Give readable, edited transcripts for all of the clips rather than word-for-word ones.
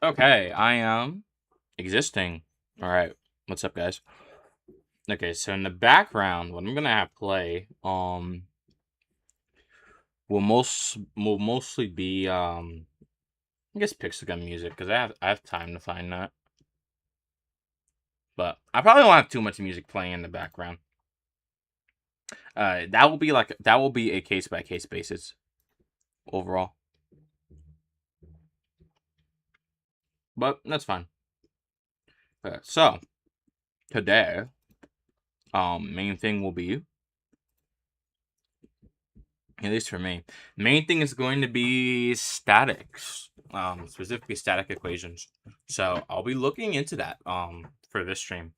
Okay, I am existing. All right, what's up, guys? Okay, so in the background, what I'm gonna have play, will mostly be I guess Pixelgun music because I have time to find that, but I probably won't have too much music playing in the background. That will be a case by case basis overall, but that's fine. So today, main thing will be, at least for me, main thing is going to be statics, specifically static equations. So I'll be looking into that for this stream.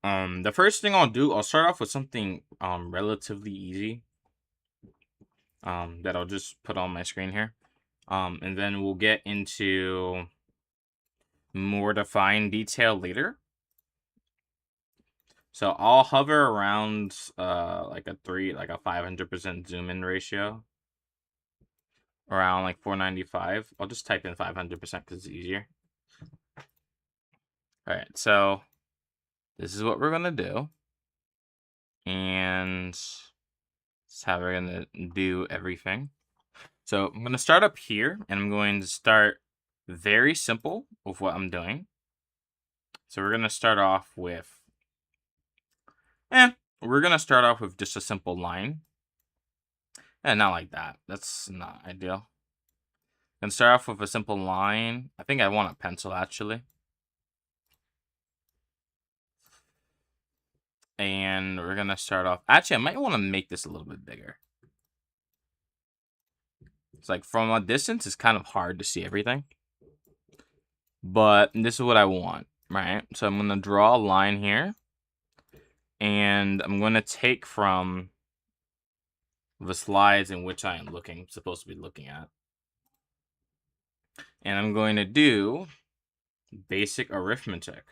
The first thing I'll start off with something relatively easy. That I'll just put on my screen here. And then we'll get into more defined detail later. So I'll hover around like a 500% zoom in ratio. Around like 495. I'll just type in 500% because it's easier. Alright, so this is what we're gonna do. And that's how we're gonna do everything. So I'm gonna start up here and I'm going to start very simple with what I'm doing. So we're gonna start off with just a simple line. And not like that. That's not ideal. Gonna start off with a simple line. I think I want a pencil actually. And we're gonna start off. Actually, I might want to make this a little bit bigger. It's like from a distance, it's kind of hard to see everything. But this is what I want, right? So I'm gonna draw a line here. And I'm gonna take from the slides in which I am supposed to be looking at. And I'm going to do basic arithmetic.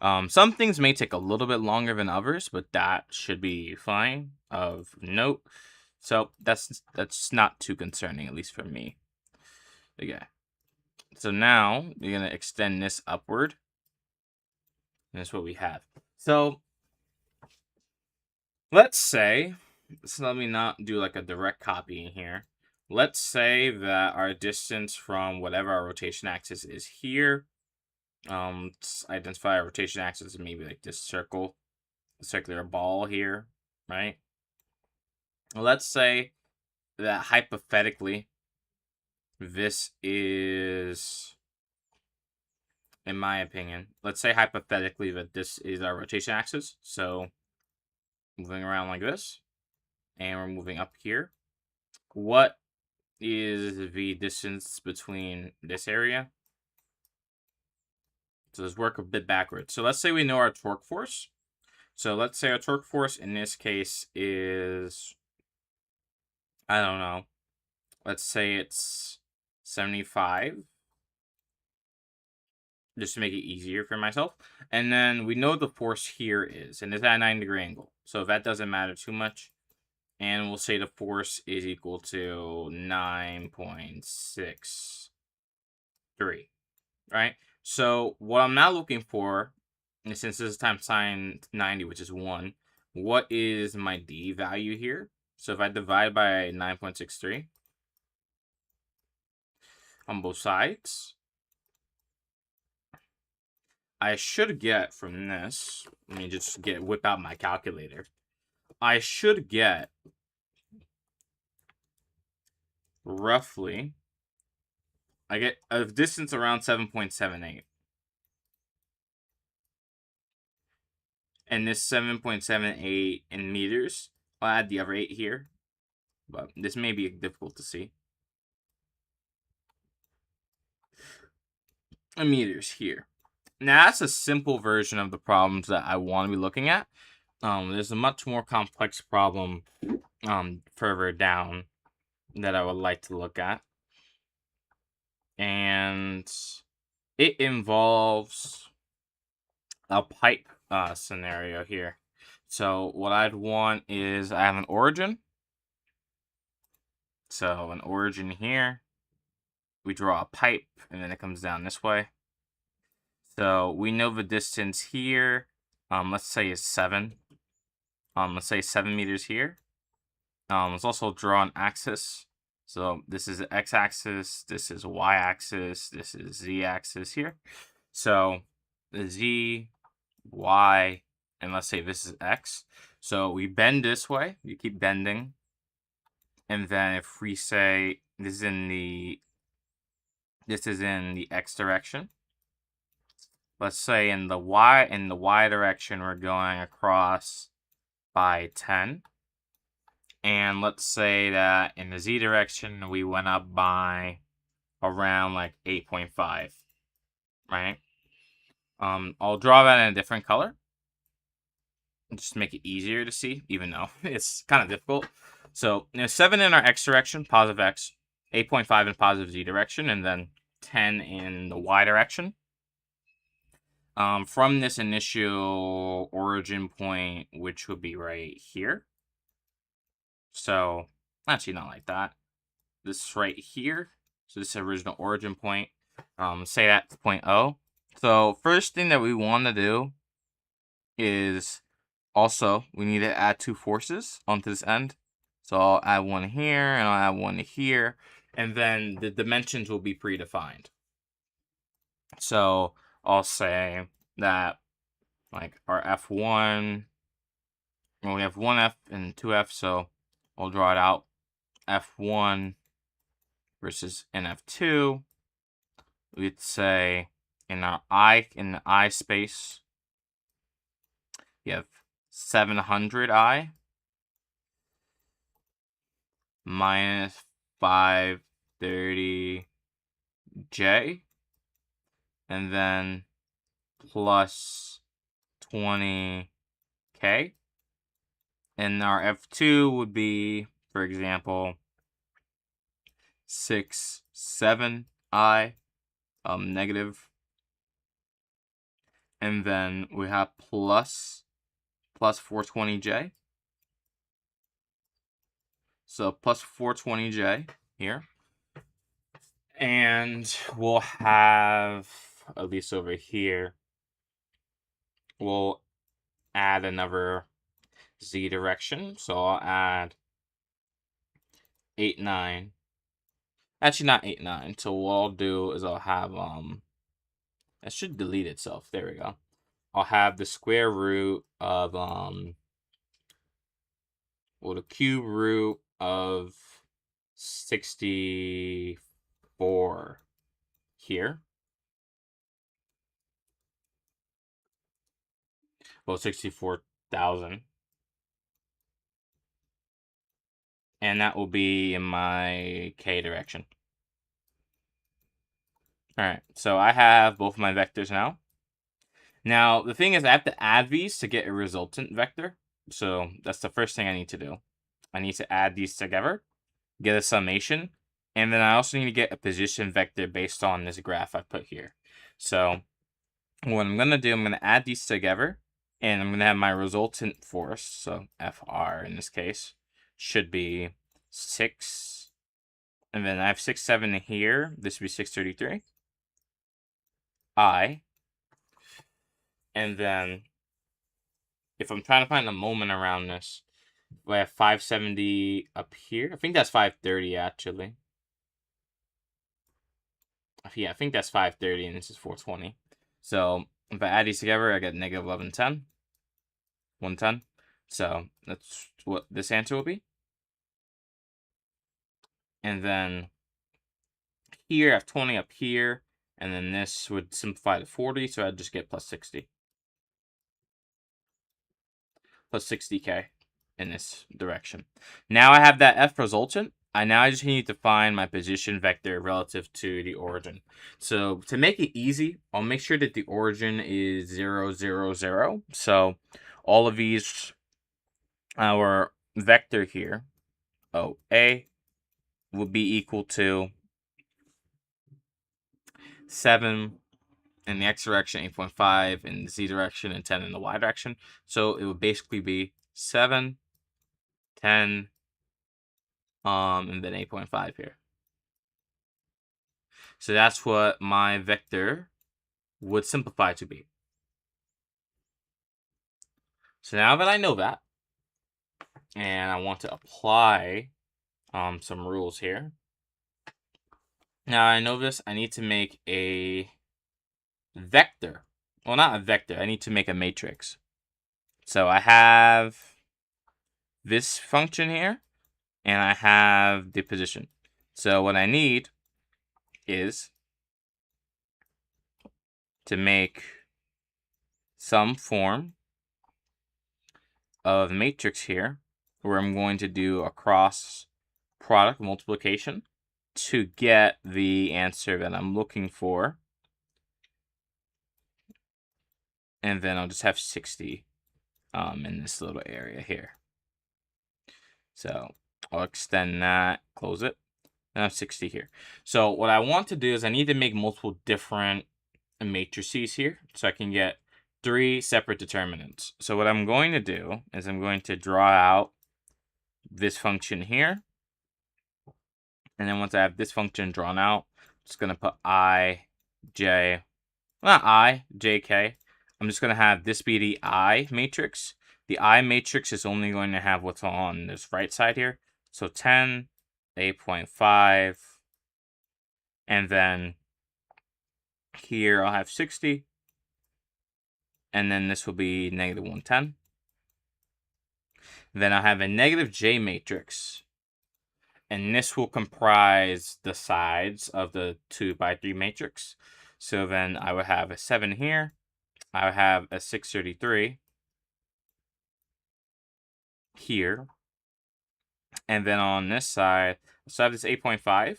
Some things may take a little bit longer than others, but that should be fine. Of note, so that's not too concerning, at least for me. Okay. So now you're gonna extend this upward, and that's what we have. So let's say, so let me not do like a direct copy in here. Let's say that our distance from whatever our rotation axis is here. Let's identify our rotation axis, maybe like this circle, a circular ball here, right? Let's say that hypothetically, this is, in my opinion, let's say hypothetically that this is our rotation axis. So moving around like this, and we're moving up here. What is the distance between this area? So let's work a bit backwards. So let's say we know our torque force. So let's say our torque force in this case is, I don't know, let's say it's 75. Just to make it easier for myself. And then we know the force here is, and it's at a 90-degree angle. So if that doesn't matter too much, and we'll say the force is equal to 9.63, right? So what I'm now looking for, and since this is times sine 90, which is 1, what is my D value here? So if I divide by 9.63 on both sides, I should get from this, let me just whip out my calculator. I should get roughly, I get a distance around 7.78. And this 7.78 in meters, I'll add the other 8 here, but this may be difficult to see. In meters here. Now that's a simple version of the problems that I want to be looking at. There's a much more complex problem further down that I would like to look at. And it involves a pipe scenario here. So what I'd want is I have an origin. So an origin here. We draw a pipe and then it comes down this way. So we know the distance here, let's say is 7. Let's say 7 meters here. Let's also draw an axis. So this is the x-axis, this is y-axis, this is z-axis here. So the z, y, and let's say this is x. So we bend this way, you keep bending. And then if we say this is in the x direction. Let's say in the y direction we're going across by 10. And let's say that in the z direction we went up by around like 8.5, right? I'll draw that in a different color. Just to make it easier to see, even though it's kind of difficult. So 7 in our x direction, positive x, 8.5 in positive z direction, and then 10 in the y direction. From this initial origin point, which would be right here. So, actually not like that. This right here. So this original origin point. Say that's point O. So first thing that we want to do is also we need to add 2 forces onto this end. So I'll add one here and I'll add one here. And then the dimensions will be predefined. So I'll say that like our F1, well, we have 1F and 2F, so I'll draw it out. F1 versus NF2. We'd say in the I space, you have 700I minus 530J, and then plus 20K. And our F2 would be, for example, 7I negative. And then we have plus 420J. So plus 420J here. And we'll have, at least over here, we'll add another z direction. So I'll add 8, 9. Actually, not 8, 9. So what I'll do is I'll have, it should delete itself. There we go. I'll have the square root of, well, the cube root of 64 here. Well, 64,000. And that will be in my k direction. Alright, so I have both of my vectors now. Now, the thing is I have to add these to get a resultant vector. So that's the first thing I need to do. I need to add these together, get a summation, and then I also need to get a position vector based on this graph I put here. So what I'm going to do, I'm going to add these together, and I'm going to have my resultant force, so FR in this case, should be 6, and then I have 6, 7 here. This would be 633. And then if I'm trying to find a moment around this, We have 570 up here. I think that's 530 actually. Yeah, I think that's 530 and this is 420. So if I add these together, I get negative 1110. 110. So that's what this answer will be. And then here, I have 20 up here. And then this would simplify to 40, so I'd just get plus 60. Plus 60k in this direction. Now I have that f resultant. I just need to find my position vector relative to the origin. So to make it easy, I'll make sure that the origin is 0, 0, 0. So all of these, our vector here, OA, will be equal to 7 in the x direction, 8.5 in the z direction, and 10 in the y direction. So it would basically be 7, 10, and then 8.5 here. So that's what my vector would simplify to be. So now that I know that, and I want to apply some rules here. Now I know this, I need to make a vector. Well, not a vector, I need to make a matrix. So I have this function here, and I have the position. So what I need is to make some form of matrix here where I'm going to do a cross product multiplication to get the answer that I'm looking for. And then I'll just have 60 in this little area here. So I'll extend that, close it, and I have 60 here. So what I want to do is I need to make multiple different matrices here so I can get 3 separate determinants. So what I'm going to do is I'm going to draw out this function here. And then once I have this function drawn out, I'm just going to put jk. I'm just going to have this be the I matrix. The I matrix is only going to have what's on this right side here. So 10, 8.5, and then here I'll have 60. And then this will be negative 110. Then I'll have a negative j matrix. And this will comprise the sides of the 2x3 matrix. So then I would have a 7 here. I would have a 633 here. And then on this side, so I have this 8.5.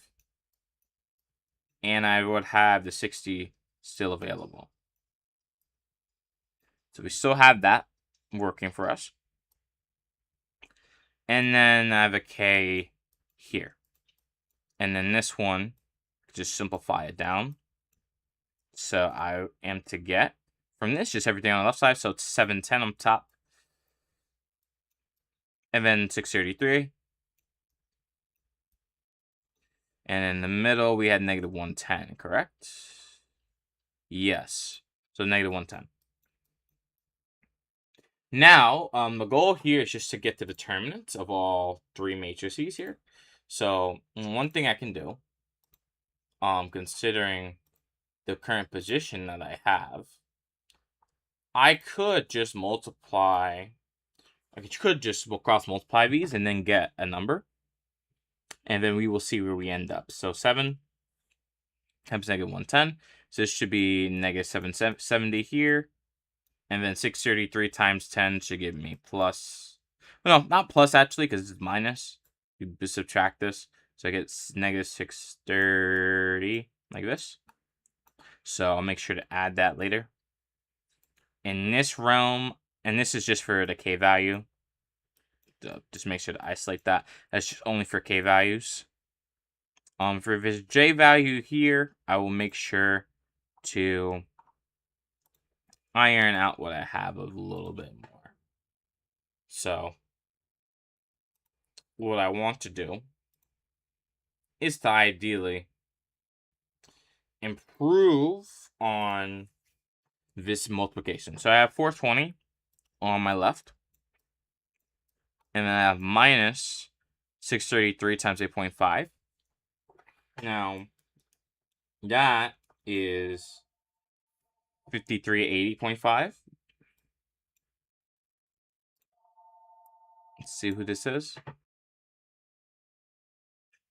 And I would have the 60 still available. So we still have that working for us. And then I have a k here. And then this one, just simplify it down. So I am to get from this just everything on the left side. So it's 710 on top. And then 633. And in the middle, we had negative 110, correct? Yes. So negative 110. Now, the goal here is just to get the determinants of all 3 matrices here. So one thing I can do, considering the current position that I have, I could just multiply. I could just cross multiply these and then get a number. And then we will see where we end up. So 7 times negative 110. So this should be negative 770 here. And then 633 times 10 should give me plus. No, not plus actually, because it's minus. You subtract this. So I get negative 630 like this. So I'll make sure to add that later. In this realm, and this is just for the k value. Just make sure to isolate that. That's just only for k values. For this j value here, I will make sure to iron out what I have a little bit more. So what I want to do is to ideally improve on this multiplication. So I have 420 on my left. And then I have minus 633 times 8.5. Now, that is 5380.5. Let's see who this is.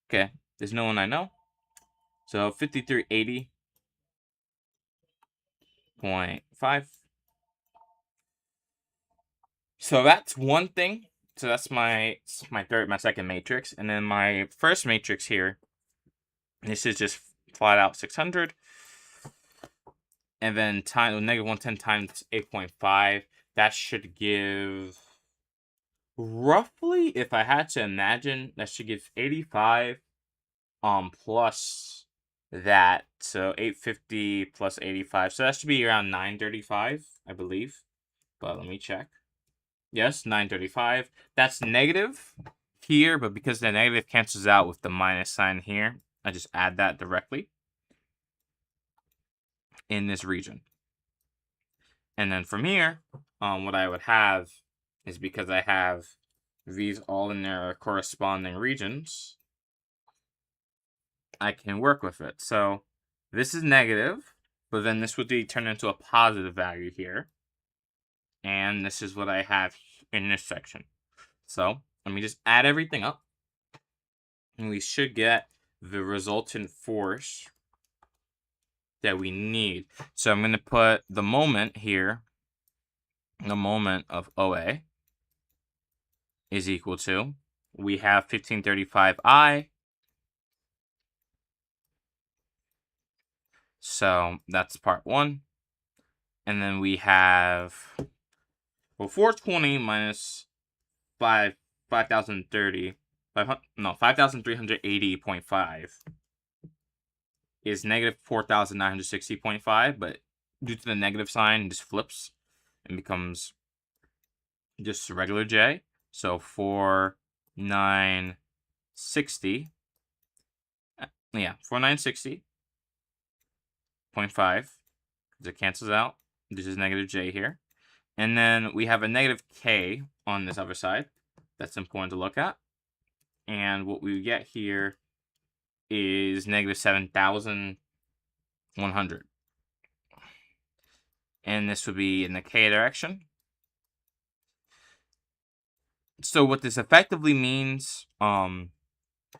Okay, there's no one I know. So 5380.5. So that's one thing. So that's my second matrix. And then my first matrix here, this is just flat out 600. And then negative 110 times 8.5. That should give roughly, if I had to imagine, that should give 85 plus that. So 850 plus 85. So that should be around 935, I believe. But let me check. Yes, 935. That's negative here, but because the negative cancels out with the minus sign here, I just add that directly in this region. And then from here, what I would have is, because I have these all in their corresponding regions, I can work with it. So this is negative, but then this would be turned into a positive value here. And this is what I have in this section. So let me just add everything up. And we should get the resultant force that we need. So I'm going to put the moment here. The moment of OA is equal to, we have 1535I. So that's part 1. And then we have, well, 420 minus 5030. 5380.5 is negative 4960.5, but due to the negative sign, it just flips and becomes just regular J. So 4960. Yeah, 4960.5. It cancels out. This is negative J here. And then we have a negative K on this other side. That's important to look at. And what we get here is negative 7,100. And this would be in the K direction. So what this effectively means,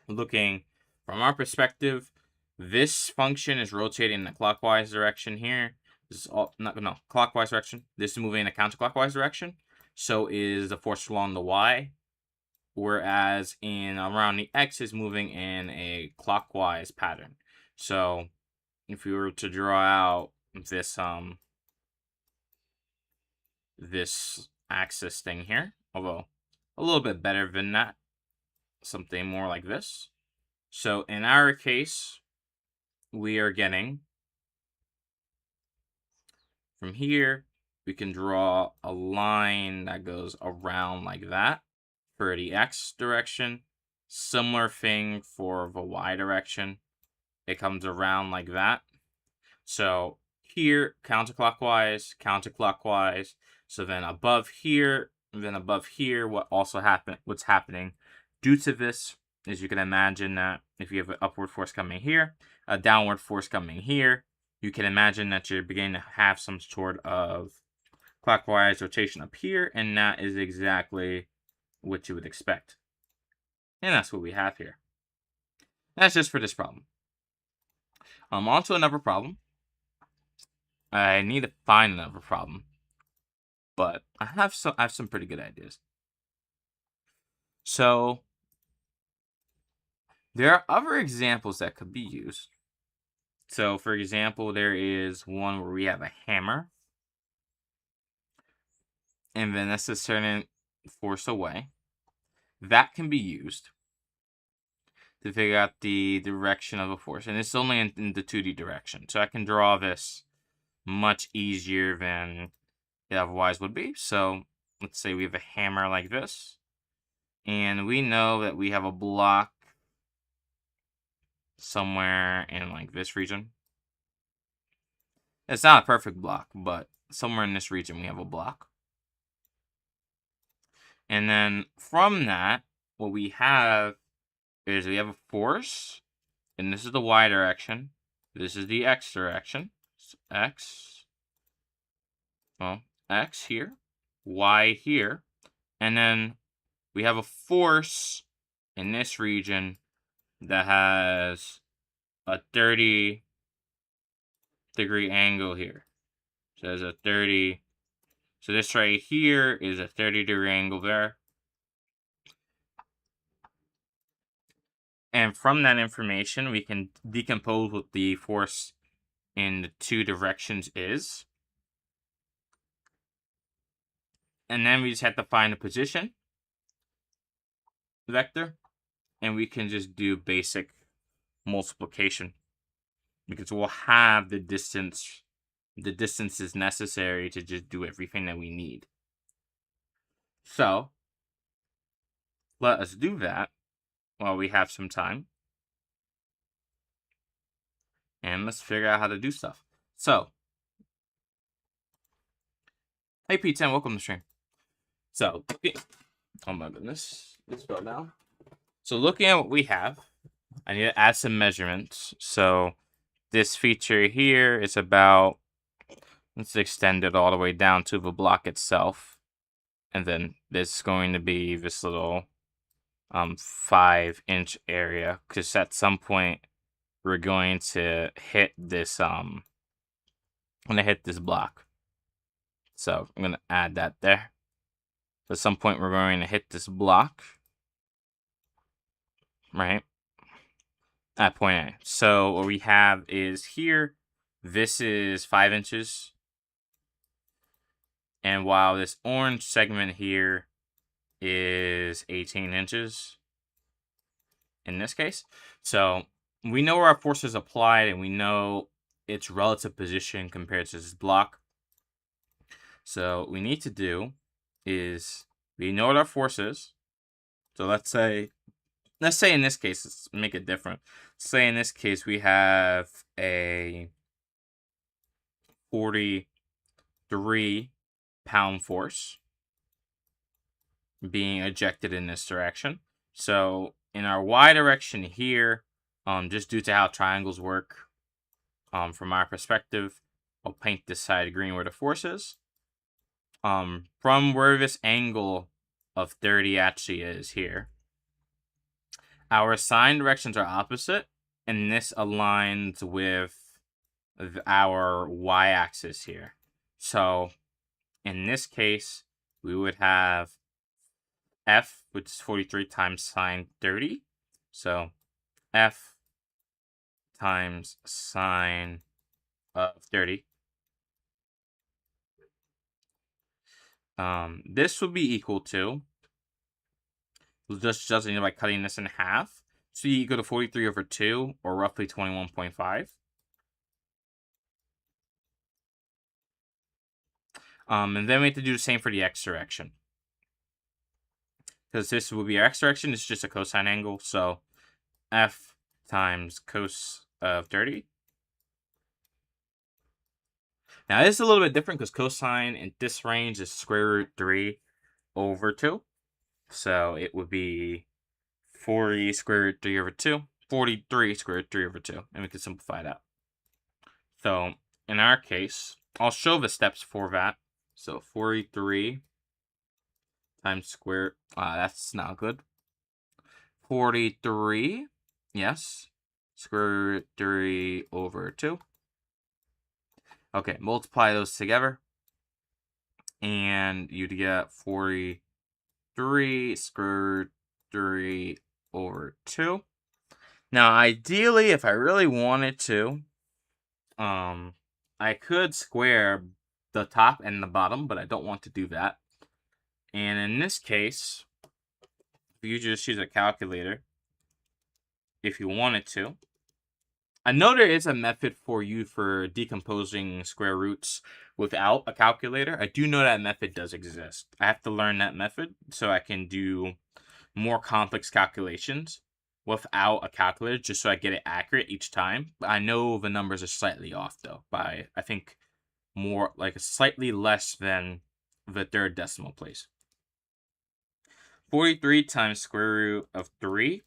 looking from our perspective, this function is rotating in the clockwise direction here. This is all clockwise direction. This is moving in a counterclockwise direction. So is the force along the Y. Whereas around the X is moving in a clockwise pattern. So if we were to draw out this axis thing here, although a little bit better than that, something more like this. So in our case, we are getting, from here, we can draw a line that goes around like that for the X direction. Similar thing for the Y direction. It comes around like that. So here, counterclockwise, counterclockwise. So then above here, what's happening due to this is, you can imagine that if you have an upward force coming here, a downward force coming here, you can imagine that you're beginning to have some sort of clockwise rotation up here, and that is exactly what you would expect. And that's what we have here. That's just for this problem. On to another problem. I need to find another problem, but I have some pretty good ideas. So there are other examples that could be used. So for example, there is one where we have a hammer, and then that's a certain force away. That can be used to figure out the direction of a force, and it's only in the 2D direction. So I can draw this much easier than it otherwise would be. So let's say we have a hammer like this, and we know that we have a block somewhere in like this region. It's not a perfect block, but somewhere in this region we have a block. And then from that, what we have is we have a force, and this is the y direction. This is the x direction. So x, well, x here, y here, and then we have a force in this region that has a 30-degree angle here. So there's a 30. So this right here is a 30-degree angle there. And from that information, we can decompose what the force in the two directions is. And then we just have to find a position vector. And we can just do basic multiplication. Because we'll have the distance. The distance is necessary to just do everything that we need. So, let us do that while we have some time. And let's figure out how to do stuff. So, hey P10, welcome to the stream. So, oh my goodness, this fell down. So looking at what we have, I need to add some measurements. So this feature here is about, let's extend it all the way down to the block itself. And then this is going to be this little 5-inch area, because at some point we're going to hit this I'm gonna hit this block. So I'm gonna add that there. At some point we're going to hit this block, right? At point A. So what we have is here, this is 5 inches. And while this orange segment here is 18 inches in this case. So we know where our force is applied, and we know its relative position compared to this block. So what we need to do is, we know what our force is. So let's say in this case, let's make it different. Say in this case, we have a 43-pound force being ejected in this direction. So in our y direction here, just due to how triangles work, from our perspective, I'll paint this side green where the force is. From where this angle of 30 actually is here, our assigned directions are opposite, and this aligns with our y-axis here. So in this case, we would have f, which is 43 times sine 30. So f times sine of 30. This would be equal to, just judging by cutting this in half, so you equal to 43 over 2, or roughly 21.5. And then we have to do the same for the x direction. Because this will be our x direction, it's just a cosine angle, so f times cos of 30. Now this is a little bit different because cosine in this range is square root 3 over 2. So it would be 40 square root 3 over 2, 43 square root 3 over 2, and we can simplify that. So in our case, I'll show the steps for that. So 43 times square, that's not good. 43, yes, square root 3 over 2. Okay, multiply those together, and you'd get 43 square root 3 over 2. Now, ideally, if I really wanted to, I could square the top and the bottom, but I don't want to do that. And in this case, you just use a calculator if you wanted to. I know there is a method for you for decomposing square roots without a calculator. I do know that method does exist. I have to learn that method so I can do more complex calculations without a calculator, just so I get it accurate each time. I know the numbers are slightly off, though, by, I think, more, like, slightly less than the third decimal place. 43 times square root of 3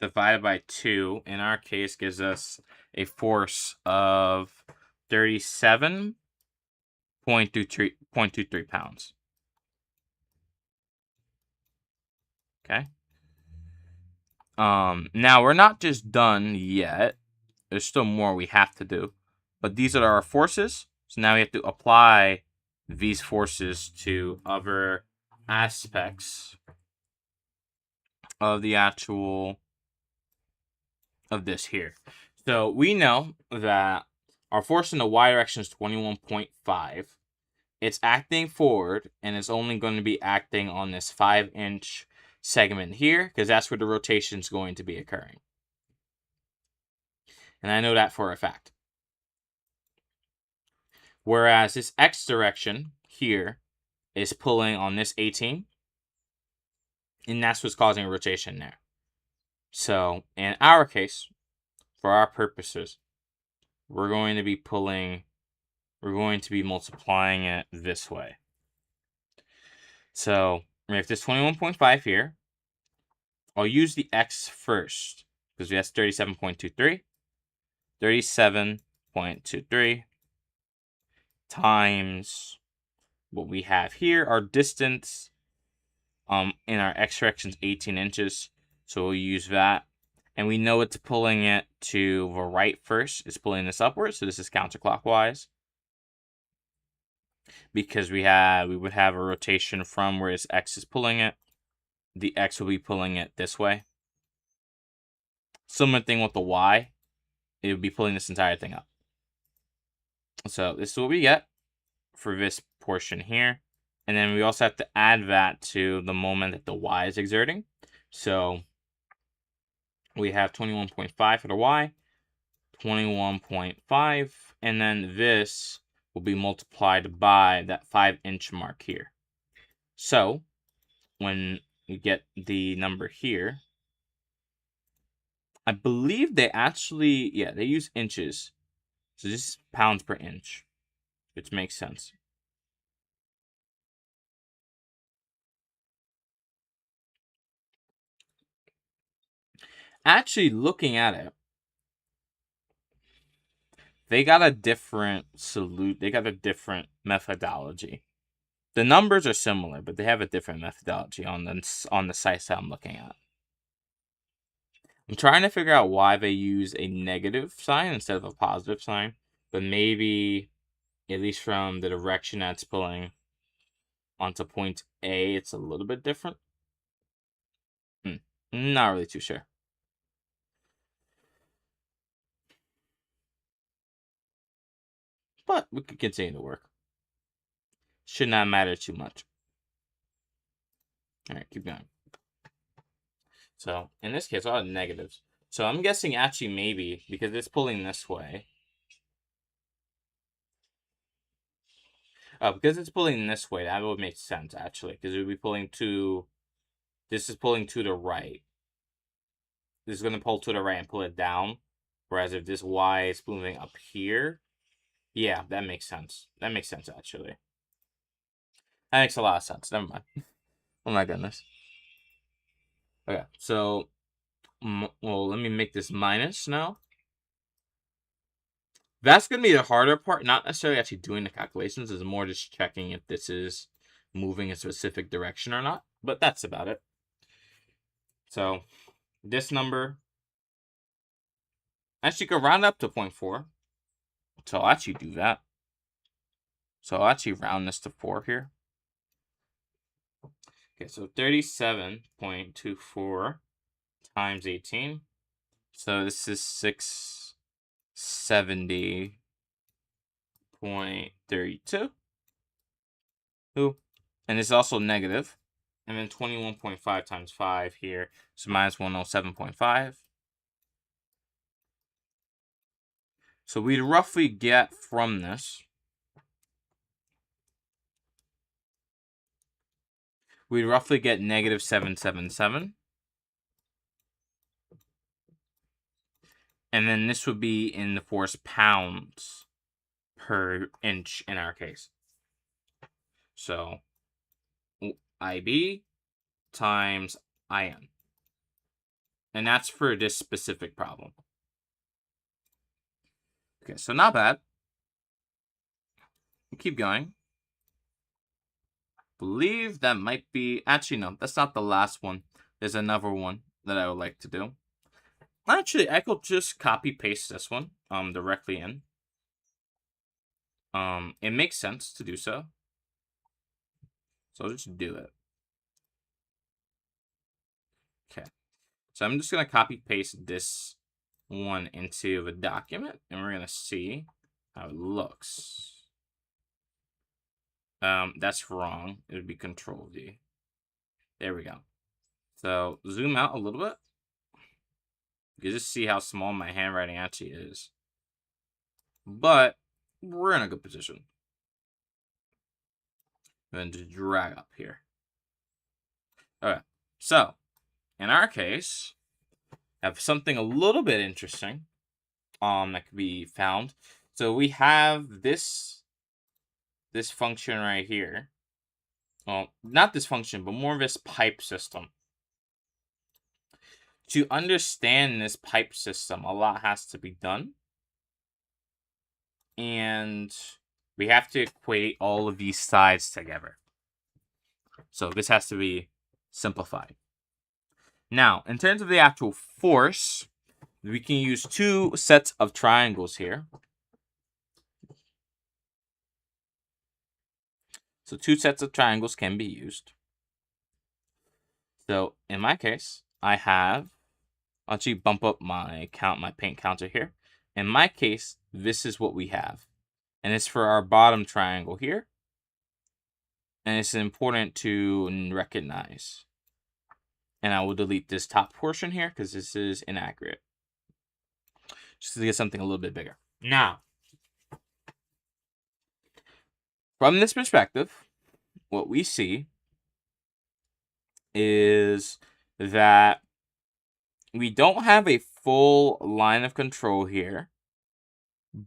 divided by 2, in our case, gives us a force of 37.23 pounds. Okay. Now we're not just done yet. There's still more we have to do. But these are our forces. So now we have to apply these forces to other aspects of the actual of this here. So we know that our force in the y direction is 21.5. It's acting forward, and it's only going to be acting on this 5-inch segment here, because that's where the rotation is going to be occurring. And I know that for a fact. Whereas this x direction here is pulling on this 18, and that's what's causing a rotation there. So in our case, for our purposes, we're going to be multiplying it this way. So we have this 21.5 here. I'll use the x first, because we have 37.23. 37.23 times what we have here. Our distance in our x direction is 18 inches. So we'll use that. And we know it's pulling it to the right first. It's pulling this upwards. So this is counterclockwise. Because we would have a rotation from where this x is pulling it. The x will be pulling it this way. Similar thing with the y. It would be pulling this entire thing up. So this is what we get for this portion here. And then we also have to add that to the moment that the y is exerting. So we have 21.5 for the y, 21.5, and then this will be multiplied by that 5-inch mark here. So when you get the number here, I believe they actually, they use inches. So this is pounds per inch, which makes sense. Actually, looking at it, they got a different They got a different methodology. The numbers are similar, but they have a different methodology on the sites that I'm looking at. I'm trying to figure out why they use a negative sign instead of a positive sign, but maybe, at least from the direction that's pulling onto point A, it's a little bit different. Not really too sure. But we could continue to work. Should not matter too much. Alright, keep going. So, in this case, all negatives. So, I'm guessing actually maybe, because it's pulling this way. Because it's pulling this way, that would make sense, actually. Because it would be pulling to... This is pulling to the right. This is going to pull to the right and pull it down. Whereas if this Y is moving up here... Yeah, that makes sense. That makes sense, actually. That makes a lot of sense. Never mind. Oh my goodness. Okay, so... Well, let me make this minus now. That's going to be the harder part. Not necessarily actually doing the calculations. It's more just checking if this is moving a specific direction or not. But that's about it. So, this number... Actually, go round up to 0.4. So, I'll actually do that. So, I'll actually round this to 4 here. Okay, so 37.24 times 18. So, this is 670.32. And it's also negative. And then 21.5 times 5 here. So minus 107.5. So we'd roughly get from this. We'd roughly get negative 777. And then this would be in the force pounds per inch in our case. So IB times IN. And that's for this specific problem. Okay, so not bad. We'll keep going. Believe that might be... Actually, no, that's not the last one. There's another one that I would like to do. Actually, I could just copy-paste this one directly in. It makes sense to do so. So I'll just do it. Okay. So I'm just going to copy-paste this one into the document, and we're going to see how it looks. That's wrong. It would be Control-V. There we go. So zoom out a little bit. You can just see how small my handwriting actually is. But we're in a good position. And then just drag up here. Okay. So, in our case, I have something a little bit interesting that could be found. So we have this function right here. Well, not this function, but more of this pipe system. To understand this pipe system, a lot has to be done. And we have to equate all of these sides together. So this has to be simplified. Now, in terms of the actual force, we can use two sets of triangles here. So two sets of triangles can be used. So in my case, I have... I'll actually bump up my paint counter here. In my case, this is what we have. And it's for our bottom triangle here. And it's important to recognize. And I will delete this top portion here because this is inaccurate. Just to get something a little bit bigger. Now, from this perspective, what we see is that we don't have a full line of control here,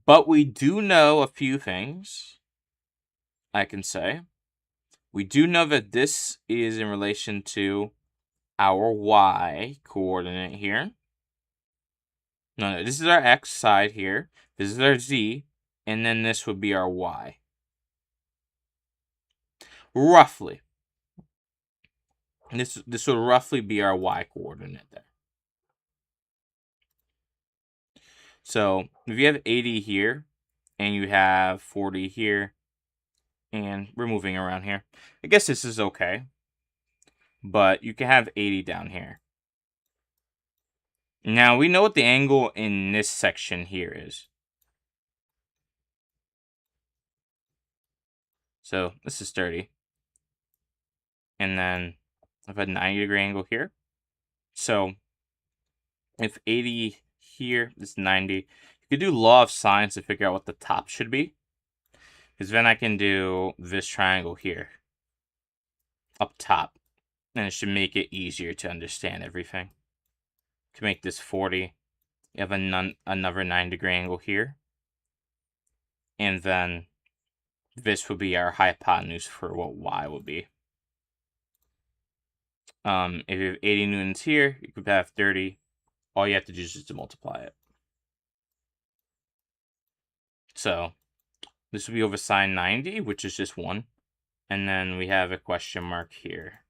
but we do know a few things, I can say. We do know that this is in relation to our y coordinate here. No, this is our x side here. This is our z, and then this would be our y. Roughly. This would roughly be our y coordinate there. So if you have 80 here, and you have 40 here, and we're moving around here, I guess this is okay. But you can have 80 down here. Now, we know what the angle in this section here is. So this is 30. And then I have a 90-degree angle here. So if 80 here is 90, you could do law of sines to figure out what the top should be. Because then I can do this triangle here up top. And it should make it easier to understand everything. To make this 40, you have another 9-degree angle here. And then this would be our hypotenuse for what y would be. If you have 80 newtons here, you could have 30. All you have to do is just to multiply it. So this would be over sine 90, which is just 1. And then we have a question mark here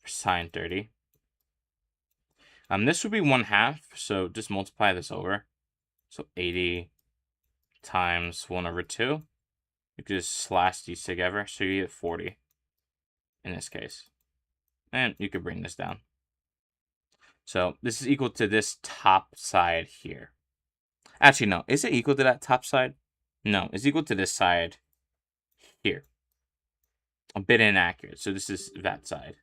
for sine 30. This would be 1/2, so just multiply this over. So 80 times 1/2. You could just slash these together, so you get 40 in this case. And you could bring this down. So this is equal to this top side here. Actually, no. Is it equal to that top side? No, it's equal to this side here. A bit inaccurate, so this is that side.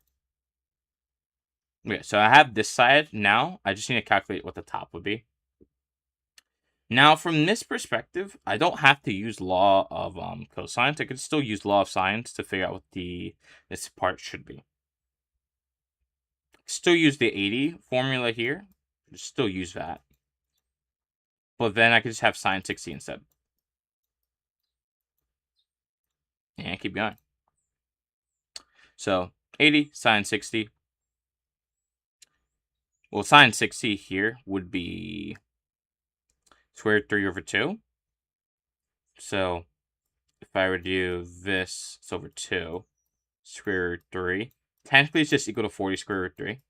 Okay, so I have this side now. I just need to calculate what the top would be. Now, from this perspective, I don't have to use law of cosines. I could still use law of sines to figure out what this part should be. Still use the 80 formula here. Still use that. But then I could just have sine 60 instead. And keep going. So 80, sine 60. Well, sine 60 here would be square root 3 over 2. So if I were to do this, it's over 2, square root 3. Technically, it's just equal to 40 square root 3.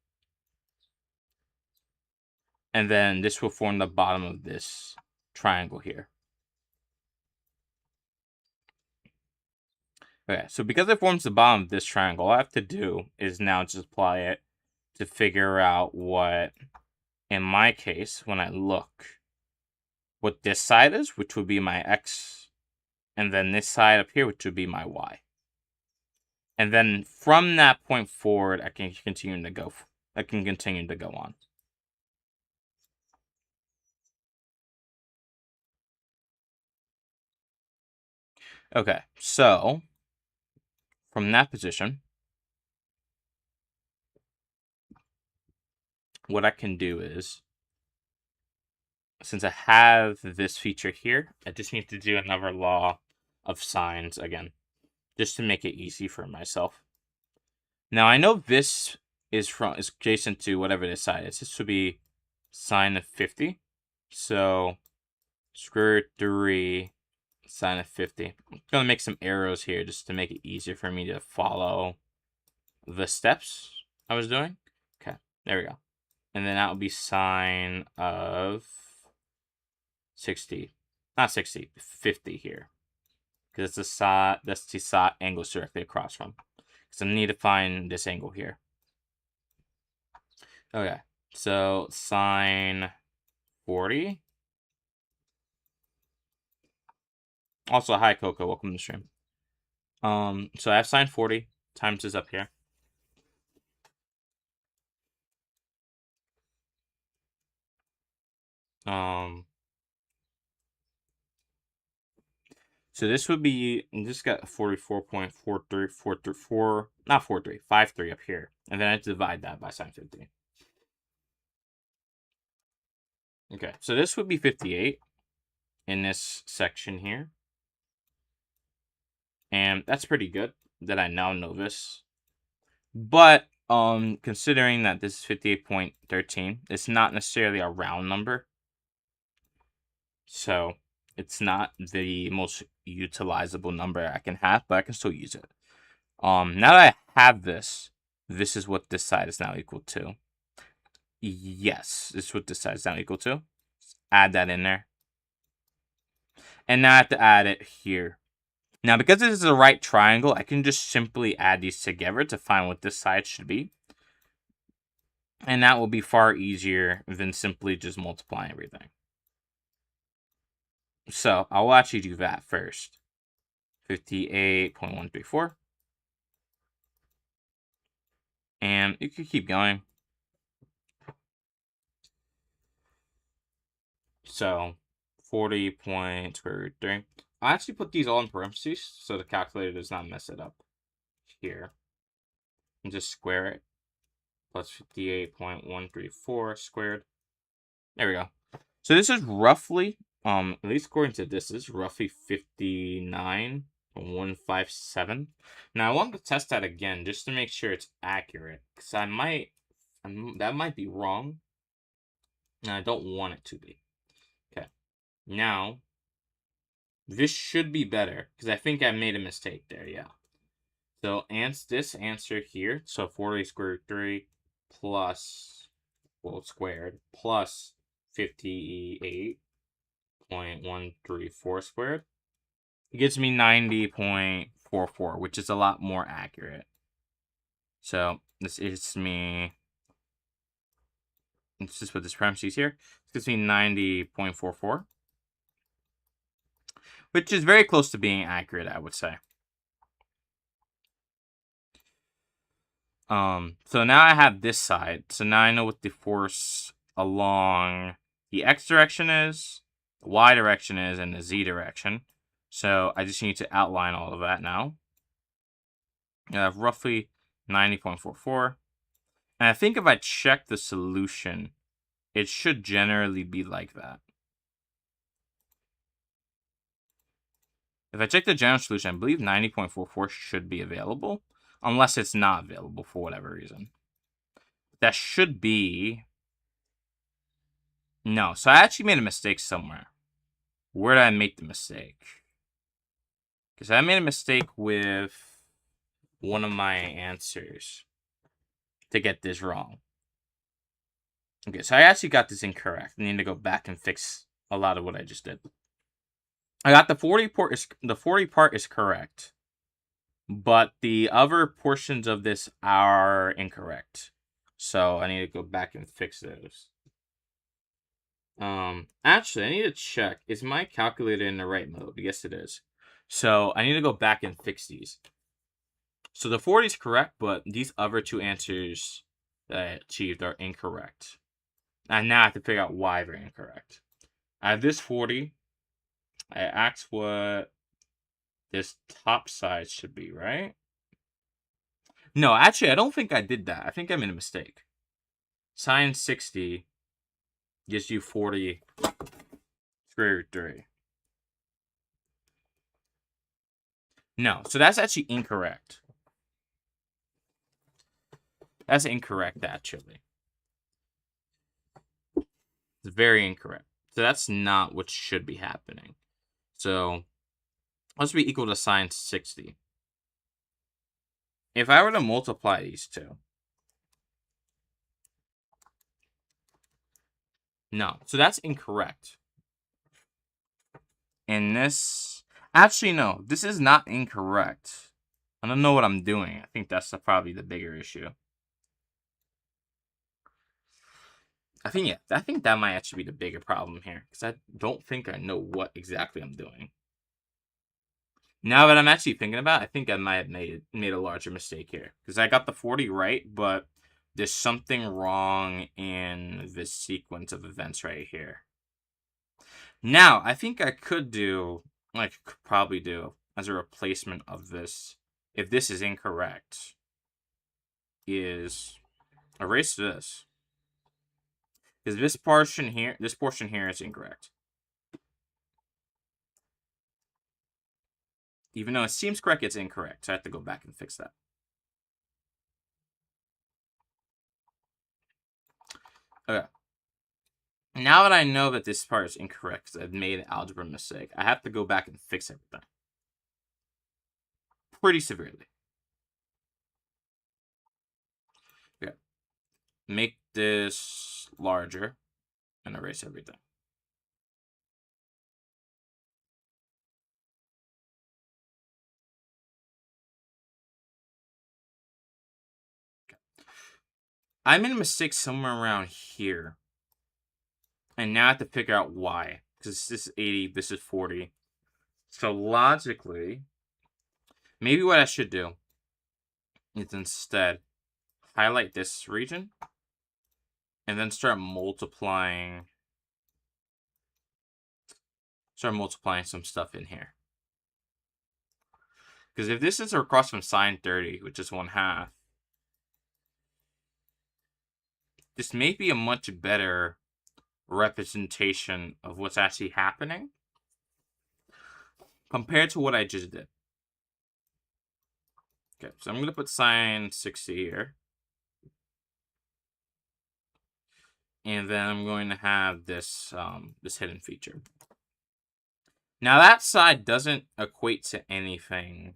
And then this will form the bottom of this triangle here. Okay, so because it forms the bottom of this triangle, all I have to do is now just apply it to figure out what, in my case, when I look, what this side is, which would be my x, and then this side up here, which would be my y. And then from that point forward, I can continue to go on. Okay, so from that position, what I can do is, since I have this feature here, I just need to do another law of sines again, just to make it easy for myself. Now I know this is adjacent to whatever this side is. This would be sine of 50. So square root 3 sine of 50. I'm gonna make some arrows here just to make it easier for me to follow the steps I was doing. Okay, there we go. And then that would be sine of 60. Not 60, 50 here. Because it's the side, that's the side angles directly across from. So I need to find this angle here. Okay, so sine 40. Also, hi Coco, welcome to the stream. So I have sine 40 times this up here. So this would be, just got 44.43, not 43, 53 up here. And then I divide that by sine 50. Okay, so this would be 58 in this section here. And that's pretty good that I now know this. But considering that this is 58.13, it's not necessarily a round number. So it's not the most utilizable number I can have, but I can still use it. Now that I have this, this is what this side is now equal to. Yes, this is what this side is now equal to. Add that in there. And now I have to add it here. Now, because this is a right triangle, I can just simply add these together to find what this side should be. And that will be far easier than simply just multiplying everything. So I will actually do that first. 58.134. And you can keep going. So 40.3. I actually put these all in parentheses so the calculator does not mess it up here. And just square it. Plus 58.134 squared. There we go. So this is roughly, at least according to this is roughly 59.157. Now I want to test that again just to make sure it's accurate, because that might be wrong, and I don't want it to be. Okay, now this should be better because I think I made a mistake there. Yeah. So this answer here, so 40 square root 3 plus, well, squared, plus 58.134 squared, it gives me 90.44, which is a lot more accurate. So this is me, let's just put this parentheses here. This gives me 90.44, which is very close to being accurate, I would say. So now I have this side. So now I know what the force along the x direction is, the y direction is, and the z direction. So I just need to outline all of that now. I have roughly 90.44. And I think if I check the solution, it should generally be like that. If I check the general solution, I believe 90.44 should be available. Unless it's not available for whatever reason. That should be... No, so I actually made a mistake somewhere. Where did I make the mistake? Because I made a mistake with one of my answers to get this wrong. Okay, so I actually got this incorrect. I need to go back and fix a lot of what I just did. I got the 40 part is correct, but the other portions of this are incorrect. So I need to go back and fix those. Actually, I need to check. Is my calculator in the right mode? Yes, it is. So I need to go back and fix these. So the 40 is correct, but these other two answers that I achieved are incorrect. And now I have to figure out why they're incorrect. I have this 40. I asked what this top side should be, right? No, actually, I don't think I did that. I think I made a mistake. Sine 60 gives you 40 square root 3. No, so that's actually incorrect. That's incorrect, actually. It's very incorrect. So that's not what should be happening. So let's be equal to sine 60. If I were to multiply these two. No, so that's incorrect. And this... Actually, no, this is not incorrect. I don't know what I'm doing. I think that's probably the bigger issue. I think that might actually be the bigger problem here. Because I don't think I know what exactly I'm doing. Now that I'm actually thinking about it, I think I might have made a larger mistake here. Because I got the 40 right, but there's something wrong in this sequence of events right here. Now, I think I could do, like, could probably do, as a replacement of this, if this is incorrect, is erase this. Because this portion here is incorrect. Even though it seems correct, it's incorrect. So I have to go back and fix that. Okay. Now that I know that this part is incorrect, because I've made an algebra mistake, I have to go back and fix everything. Pretty severely. Okay. Make this larger and erase everything. I made a mistake somewhere around here. And now I have to figure out why. Because this is 80, this is 40. So logically, maybe what I should do is instead highlight this region and then start multiplying some stuff in here. Because if this is across from sine 30, which is 1/2, this may be a much better representation of what's actually happening compared to what I just did. Okay, so I'm going to put sine 60 here. And then I'm going to have this this hidden feature. Now that side doesn't equate to anything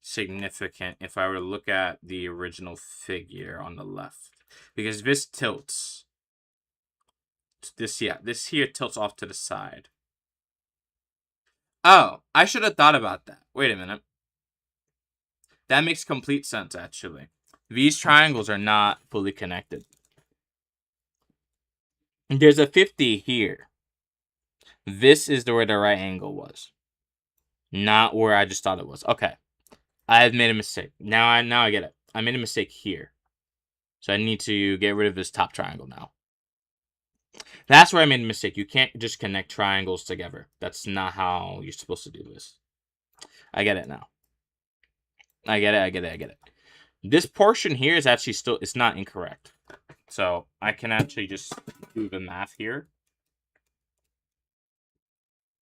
significant if I were to look at the original figure on the left. Because this tilts. This here tilts off to the side. Oh, I should have thought about that. Wait a minute. That makes complete sense, actually. These triangles are not fully connected. There's a 50 here. This is where the right angle was. Not where I just thought it was. Okay. I have made a mistake. Now I get it. I made a mistake here. So I need to get rid of this top triangle now. That's where I made a mistake. You can't just connect triangles together. That's not how you're supposed to do this. I get it now. I get it. This portion here is actually still, it's not incorrect. So I can actually just do the math here.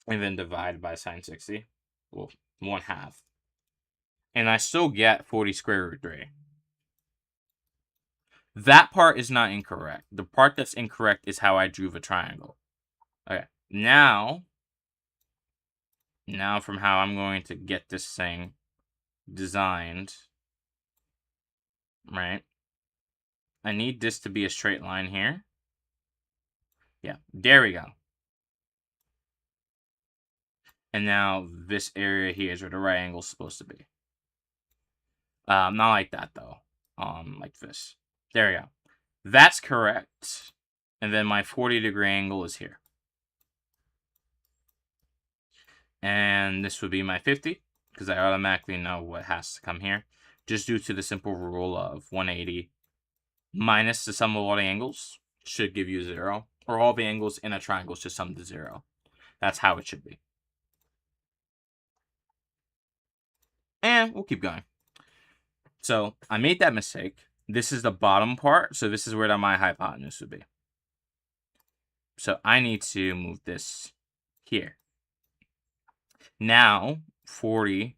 And then divide by sine 60. Well, 1/2. And I still get 40 square root 3. That part is not incorrect. The part that's incorrect is how I drew the triangle. Okay, now from how I'm going to get this thing designed, right? I need this to be a straight line here. Yeah, there we go. And now this area here is where the right angle is supposed to be. Not like that though. Like this. There we go. That's correct. And then my 40-degree angle is here. And this would be my 50, because I automatically know what has to come here, just due to the simple rule of 180 minus the sum of all the angles should give you 0, or all the angles in a triangle should sum to 0. That's how it should be. And we'll keep going. So I made that mistake. This is the bottom part, so this is where my hypotenuse would be. So I need to move this here. Now, 40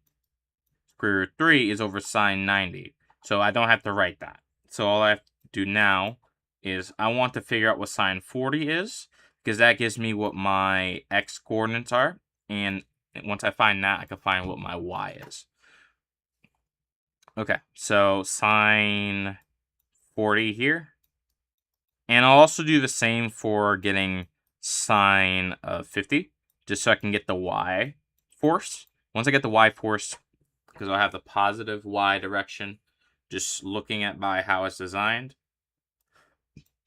square root 3 is over sine 90. So I don't have to write that. So all I have to do now is I want to figure out what sine 40 is, because that gives me what my x coordinates are. And once I find that, I can find what my y is. Okay, so sine 40 here. And I'll also do the same for getting sine 50, just so I can get the y force. Once I get the y force, because I'll have the positive y direction, just looking at by how it's designed.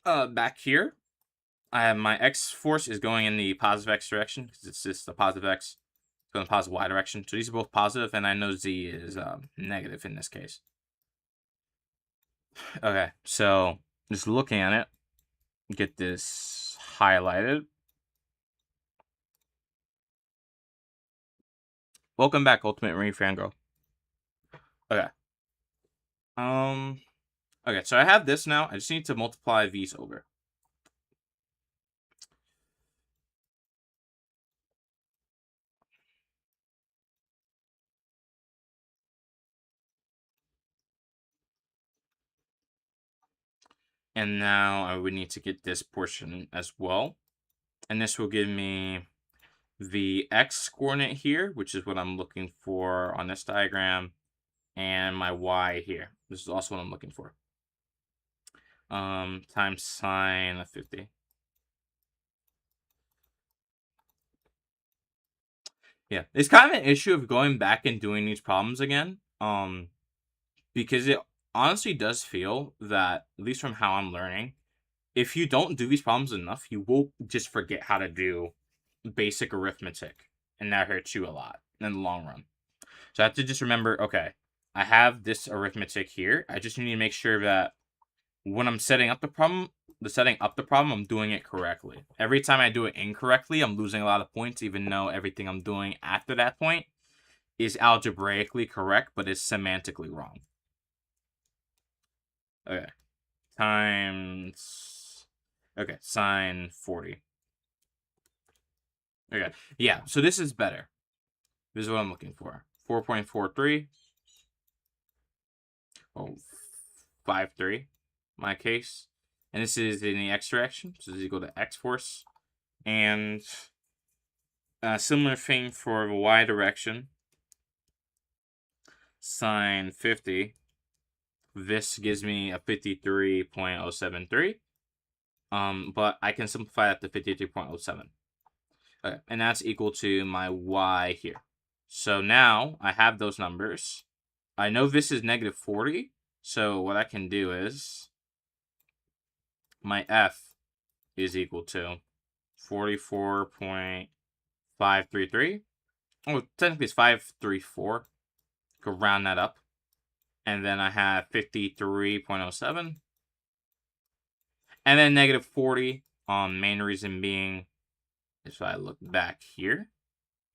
Back here, I have my x force is going in the positive x direction, because it's just the positive x going in the positive y direction. So these are both positive, and I know z is negative in this case. Okay, so just looking at it, get this highlighted. Welcome back, Ultimate Marine Fangirl. Okay. Okay, so I have this now. I just need to multiply these over. And now I would need to get this portion as well. And this will give me the x coordinate here, which is what I'm looking for on this diagram, and my y here. This is also what I'm looking for. Times sine of 50. Yeah, it's kind of an issue of going back and doing these problems again. Because it honestly does feel that, at least from how I'm learning, if you don't do these problems enough, you will just forget how to do basic arithmetic, and that hurts you a lot in the long run. So I have to just remember, okay, I have this arithmetic here. I just need to make sure that when I'm setting up the problem, I'm doing it correctly. Every time I do it incorrectly, I'm losing a lot of points, even though everything I'm doing after that point is algebraically correct, but is semantically wrong. Okay. Times... Okay, sine 40. Okay, yeah, so this is better. This is what I'm looking for. 4.43. Oh, 5.3, my case. And this is in the x direction, so this is equal to x force. And a similar thing for the y direction. Sine 50. This gives me a 53.073. But I can simplify that to 53.07. Okay, and that's equal to my y here. So now I have those numbers. I know this is negative 40. So what I can do is my f is equal to 44.533. Oh, technically it's 534. Go round that up. And then I have 53.07. And then negative 40. Main reason being, if I look back here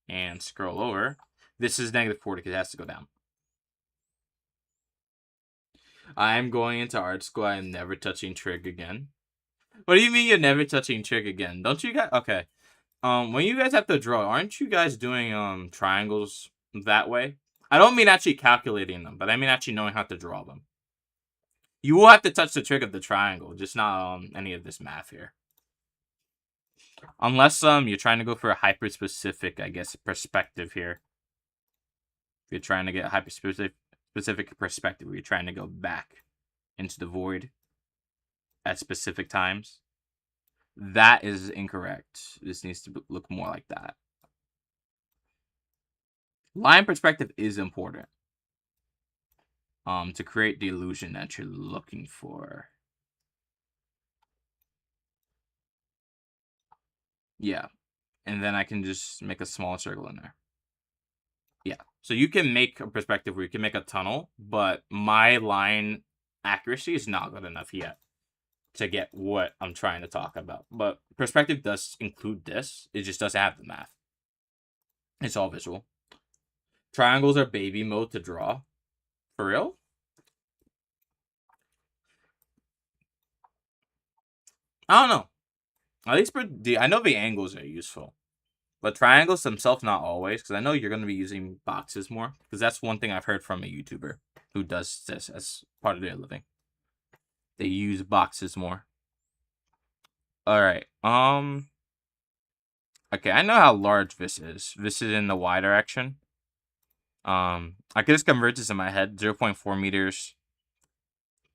and scroll over, this is negative 40 because it has to go down. I'm going into art school. I am never touching trig again. What do you mean you're never touching trig again? Don't you guys... Okay. When you guys have to draw, aren't you guys doing triangles that way? I don't mean actually calculating them, but I mean actually knowing how to draw them. You will have to touch the trick of the triangle, just not any of this math here. Unless you're trying to go for a hyper-specific, I guess, perspective here. If you're trying to get a hyper-specific perspective, where you're trying to go back into the void at specific times. That is incorrect. This needs to look more like that. Line perspective is important. To create the illusion that you're looking for. Yeah. And then I can just make a small circle in there. Yeah. So you can make a perspective where you can make a tunnel, but my line accuracy is not good enough yet to get what I'm trying to talk about. But perspective does include this. It just doesn't have the math. It's all visual. Triangles are baby mode to draw. For real? I don't know. At least I know the angles are useful. But triangles themselves, not always, because I know you're going to be using boxes more. Because that's one thing I've heard from a YouTuber who does this as part of their living. They use boxes more. Alright, okay, I know how large this is. This is in the y direction. I can just convert this in my head. 0.4 meters,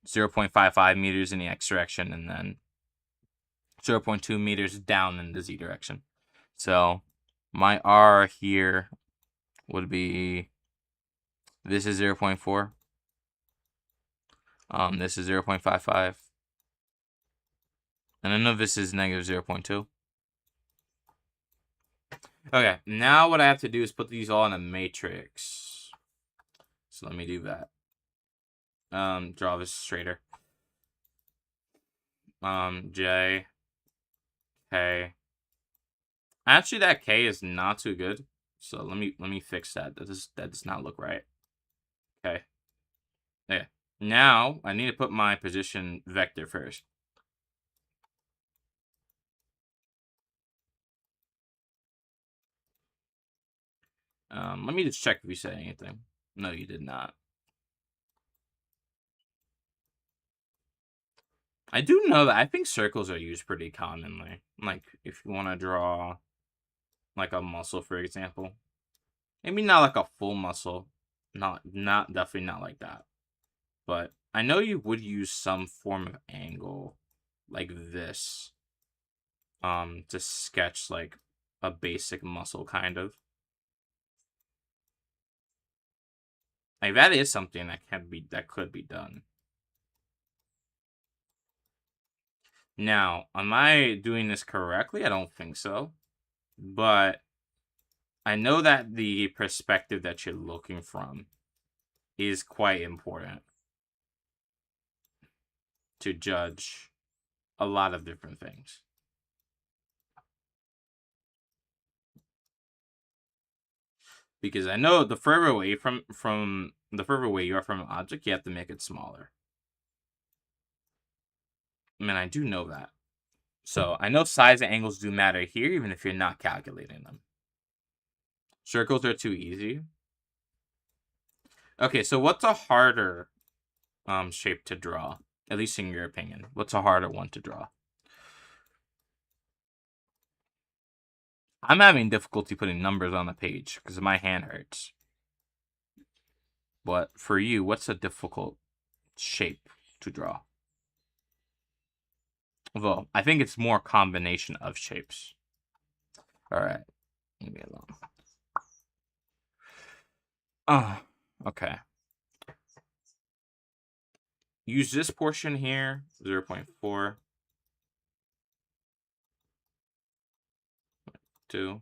0.55 meters in the x direction, and then 0.2 meters down in the z direction. So my r here would be, this is 0.4. This is 0.55. And I know this is negative 0.2. Okay, now what I have to do is put these all in a matrix. So let me do that. Draw this straighter. J, K. Actually, that K is not too good. So let me fix that. That does not look right. Okay. Yeah. Now I need to put my position vector first. Let me just check if you said anything. No, you did not. I do know that I think circles are used pretty commonly. Like if you want to draw like a muscle, for example. Maybe not like a full muscle. Not definitely not like that. But I know you would use some form of angle like this. To sketch like a basic muscle kind of. Like that is something that could be done. Now, am I doing this correctly? I don't think so. But I know that the perspective that you're looking from is quite important to judge a lot of different things. Because I know the further away the further away you are from an object, you have to make it smaller. I mean, I do know that. So I know size and angles do matter here, even if you're not calculating them. Circles are too easy. Okay, so what's a harder shape to draw? At least in your opinion. What's a harder one to draw? I'm having difficulty putting numbers on the page because my hand hurts. But for you, what's a difficult shape to draw? Well, I think it's more combination of shapes. Alright. Leave me alone. Okay. Use this portion here, 0.4. 2.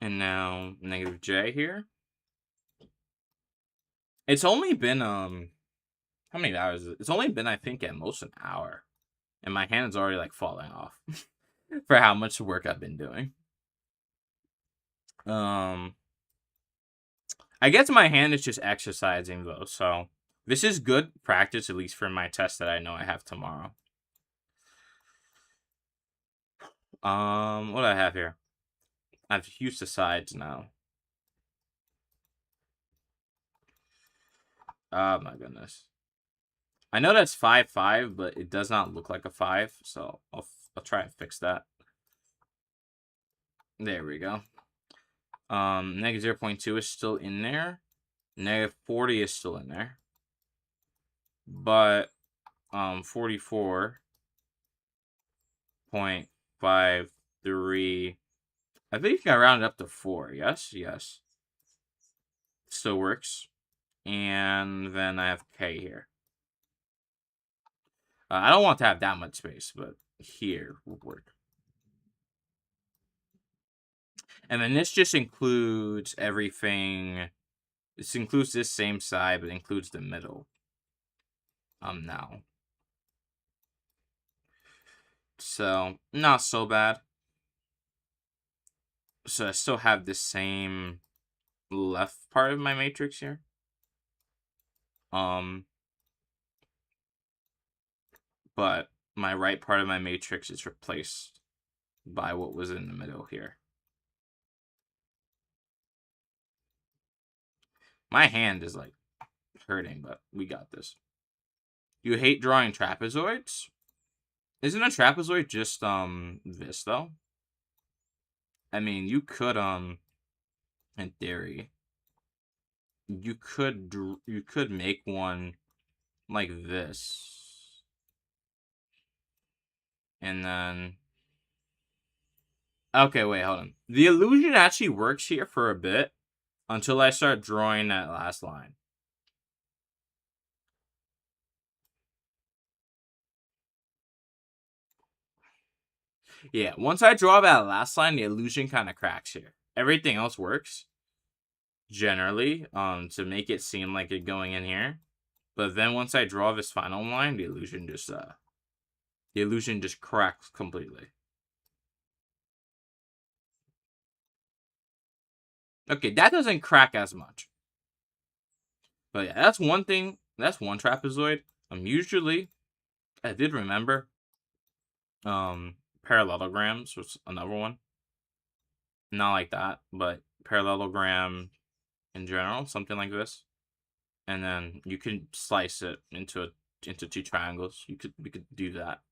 And now negative J here. It's only been how many hours is it? It's only been, I think, at most an hour. And my hand's already like falling off for how much work I've been doing. I guess my hand is just exercising though, so this is good practice, at least for my test that I know I have tomorrow. What do I have here? I've used the sides now. Oh my goodness. I know that's 5-5, but it does not look like a 5, so I'll try and fix that. There we go. Negative 0.2 is still in there. Negative 40 is still in there. But 44.53. I think you can round it up to 4. Yes, yes. Still works. And then I have K here. I don't want to have that much space, but here will work. And then this just includes everything. This includes this same side, but includes the middle. Now. So, not so bad. So I still have the same left part of my matrix here. But my right part of my matrix is replaced by what was in the middle here. My hand is like hurting, but we got this. You hate drawing trapezoids? Isn't a trapezoid just this though? I mean, you could in theory, you could make one like this, and then okay, wait, hold on. The illusion actually works here for a bit until I start drawing that last line. Yeah, once I draw that last line, the illusion kind of cracks here. Everything else works generally to make it seem like it going in here. But then once I draw this final line, the illusion just cracks completely. Okay, that doesn't crack as much. But yeah, that's one thing. That's one trapezoid. Usually, I did remember parallelograms was another one. Not like that, but parallelogram in general, something like this. And then you can slice it into two triangles. We could do that.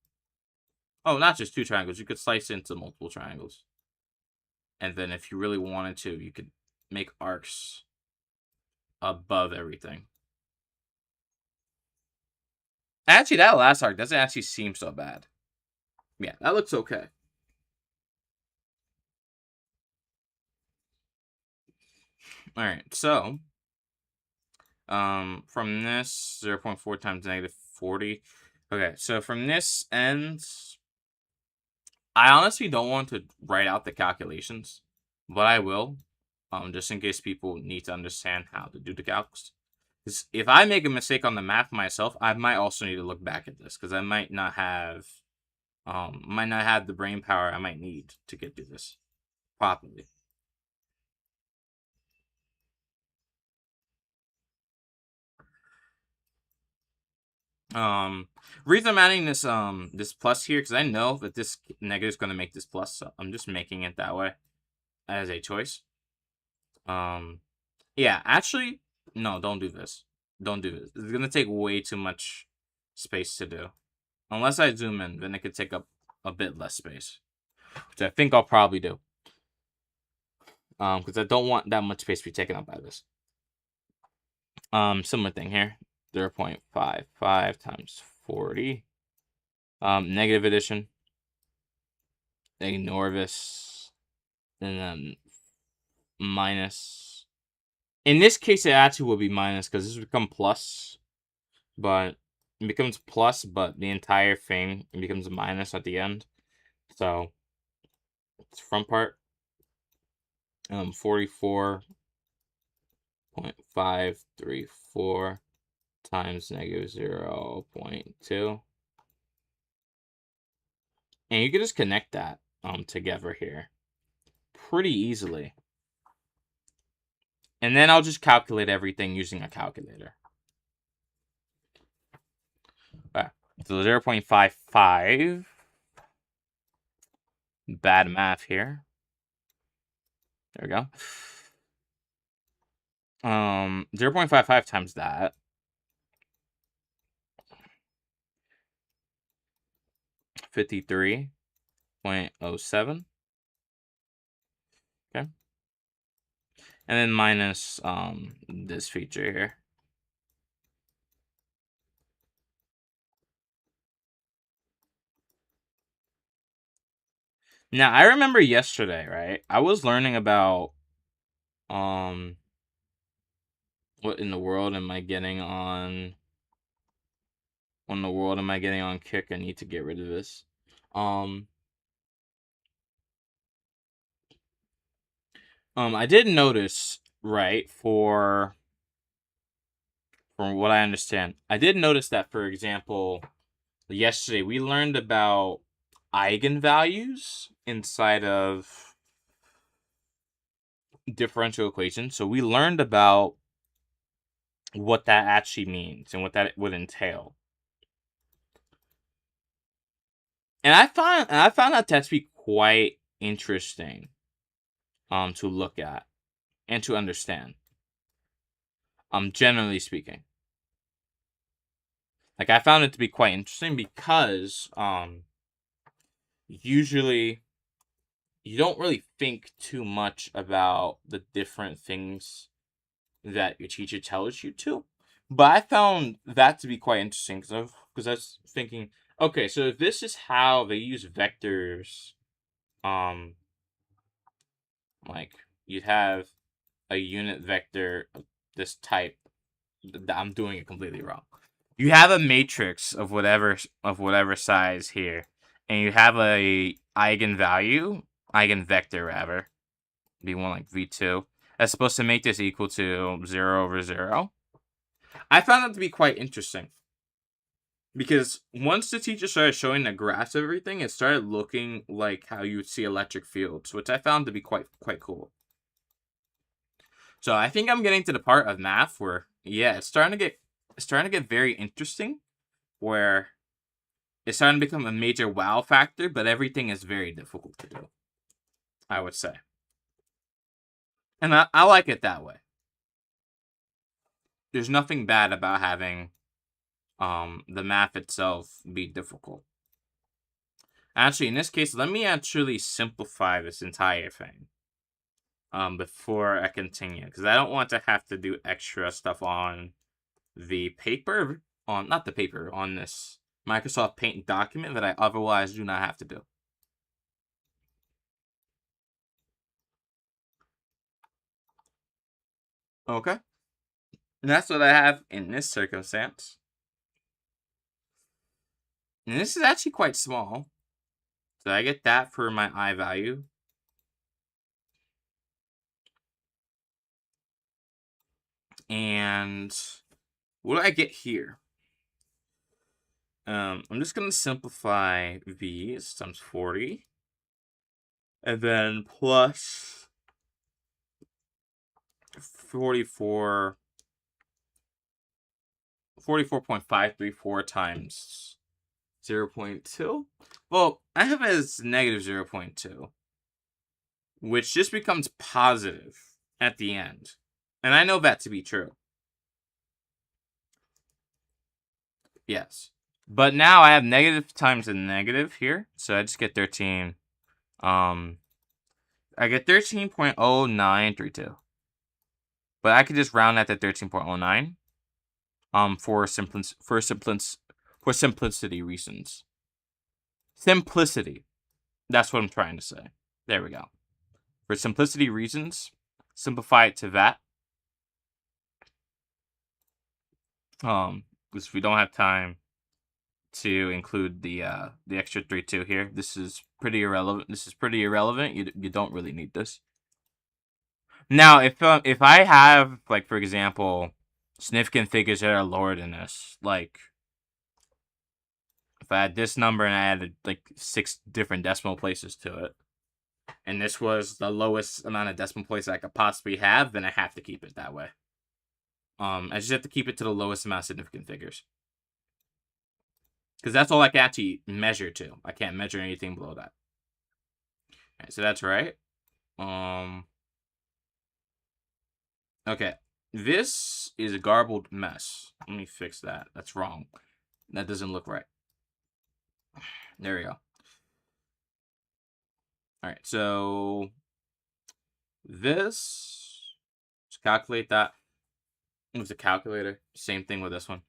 Oh, not just two triangles. You could slice it into multiple triangles. And then if you really wanted to, you could make arcs above everything. Actually, that last arc doesn't actually seem so bad. Yeah, that looks okay. All right, so from this 0.4 times negative 40. Okay, so from this ends, I honestly don't want to write out the calculations, but I will, just in case people need to understand how to do the calcs. Because if I make a mistake on the math myself, I might also need to look back at this because I might not have the brain power I might need to get through this properly. Reason I'm adding this this plus here because I know that this negative is going to make this plus, so I'm just making it that way as a choice. Yeah, actually, no, don't do this. Don't do this. It's gonna take way too much space to do. Unless I zoom in, then it could take up a bit less space, which I think I'll probably do. Because I don't want that much space to be taken up by this. Similar thing here. 0.55 times 40. Negative addition. Ignore this. And then minus. In this case, it actually will be minus because this will become plus. But it becomes plus, but the entire thing becomes a minus at the end. So it's front part. 44.534 times negative 0.2. And you can just connect that together here pretty easily. And then I'll just calculate everything using a calculator. Right. So 0.55. Bad math here. There we go. 0.55 times that. 53.07. Okay. And then minus this feature here. Now, I remember yesterday, right? I was learning about what in the world am I getting on Kick? I need to get rid of this. I did notice, right, from what I understand, I did notice that, for example, yesterday we learned about eigenvalues inside of differential equations. So we learned about what that actually means and what that would entail. And I found that to be quite interesting to look at and to understand. Generally speaking. Like, I found it to be quite interesting because usually you don't really think too much about the different things that your teacher tells you to. But I found that to be quite interesting because I was thinking, okay, so if this is how they use vectors, like you'd have a unit vector of this type. I'm doing it completely wrong. You have a matrix of whatever size here, and you have a eigenvector rather, be one like v2. That's supposed to make this equal to 0 over 0. I found that to be quite interesting. Because once the teacher started showing the graphs of everything, it started looking like how you would see electric fields, which I found to be quite cool. So I think I'm getting to the part of math where, yeah, it's starting to get very interesting, where it's starting to become a major wow factor, but everything is very difficult to do, I would say. And I like it that way. There's nothing bad about having the math itself be difficult. Actually, in this case, let me actually simplify this entire thing before I continue, because I don't want to have to do extra stuff on the paper, on this Microsoft Paint document that I otherwise do not have to do. Okay. And that's what I have in this circumstance. And this is actually quite small. So I get that for my I value. And what do I get here? I'm just going to simplify these times 40. And then plus 44.534 times 0.2. Well, I have it as negative 0.2, which just becomes positive at the end. And I know that to be true. Yes. But now I have negative times a negative here. So I just get 13. I get 13.0932. But I could just round that to 13.09. For simplicity reasons. Simplicity. That's what I'm trying to say. There we go. For simplicity reasons, simplify it to that. Because we don't have time to include the extra 3.2 here. This is pretty irrelevant. You don't really need this. Now, if I have, like, for example, significant figures that are lower than this, like if I had this number and I added like 6 different decimal places to it, and this was the lowest amount of decimal places I could possibly have, then I have to keep it that way. I just have to keep it to the lowest amount of significant figures. Because that's all I can actually measure to. I can't measure anything below that. Alright, so that's right. Okay. This is a garbled mess. Let me fix that. That's wrong. That doesn't look right. There we go. Alright, so this, let's calculate that. With the calculator. Same thing with this one.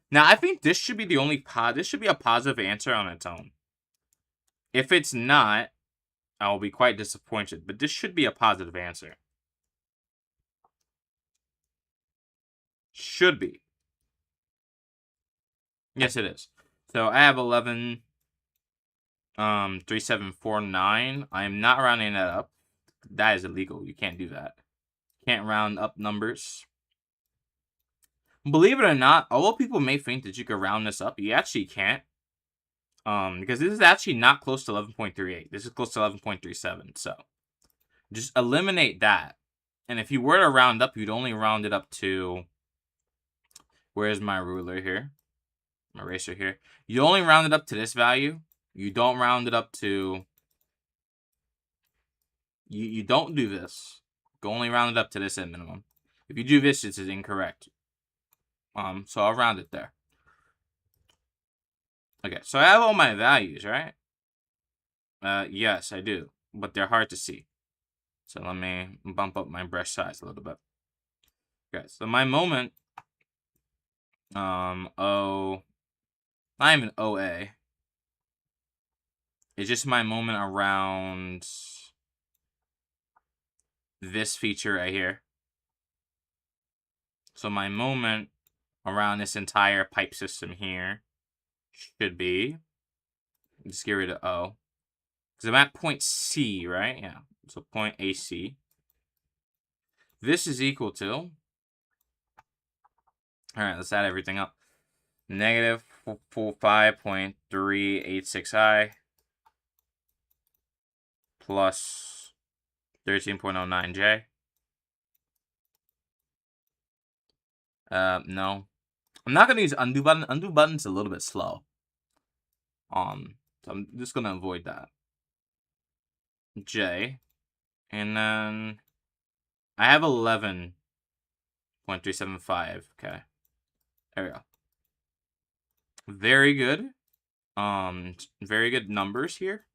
Now, I think this should be the only this should be a positive answer on its own. If it's not, I will be quite disappointed. But this should be a positive answer. Should be. Yes, it is. So I have 11, 3749. I am not rounding that up. That is illegal. You can't do that. Can't round up numbers. Believe it or not, although people may think that you could round this up, you actually can't. Because this is actually not close to 11.38. This is close to 11.37. So just eliminate that. And if you were to round up, you'd only round it up to, where's my ruler here? My eraser here. You only round it up to this value. You don't round it up to, you don't do this. You only round it up to this at minimum. If you do this, this is incorrect. So I'll round it there. Okay, so I have all my values, right? Yes, I do, but they're hard to see. So let me bump up my brush size a little bit. Okay, so my moment, not even OA. It's just my moment around this feature right here. So my moment around this entire pipe system here should be, just get rid of O. Because I'm at point C, right? Yeah. So point AC. This is equal to, alright, let's add everything up. Negative 5.386i plus 13.09j. No. I'm not going to use undo button. Undo button's a little bit slow. So I'm just going to avoid that. J. And then I have 11.375. Okay. There we go. Very good. Very good numbers here.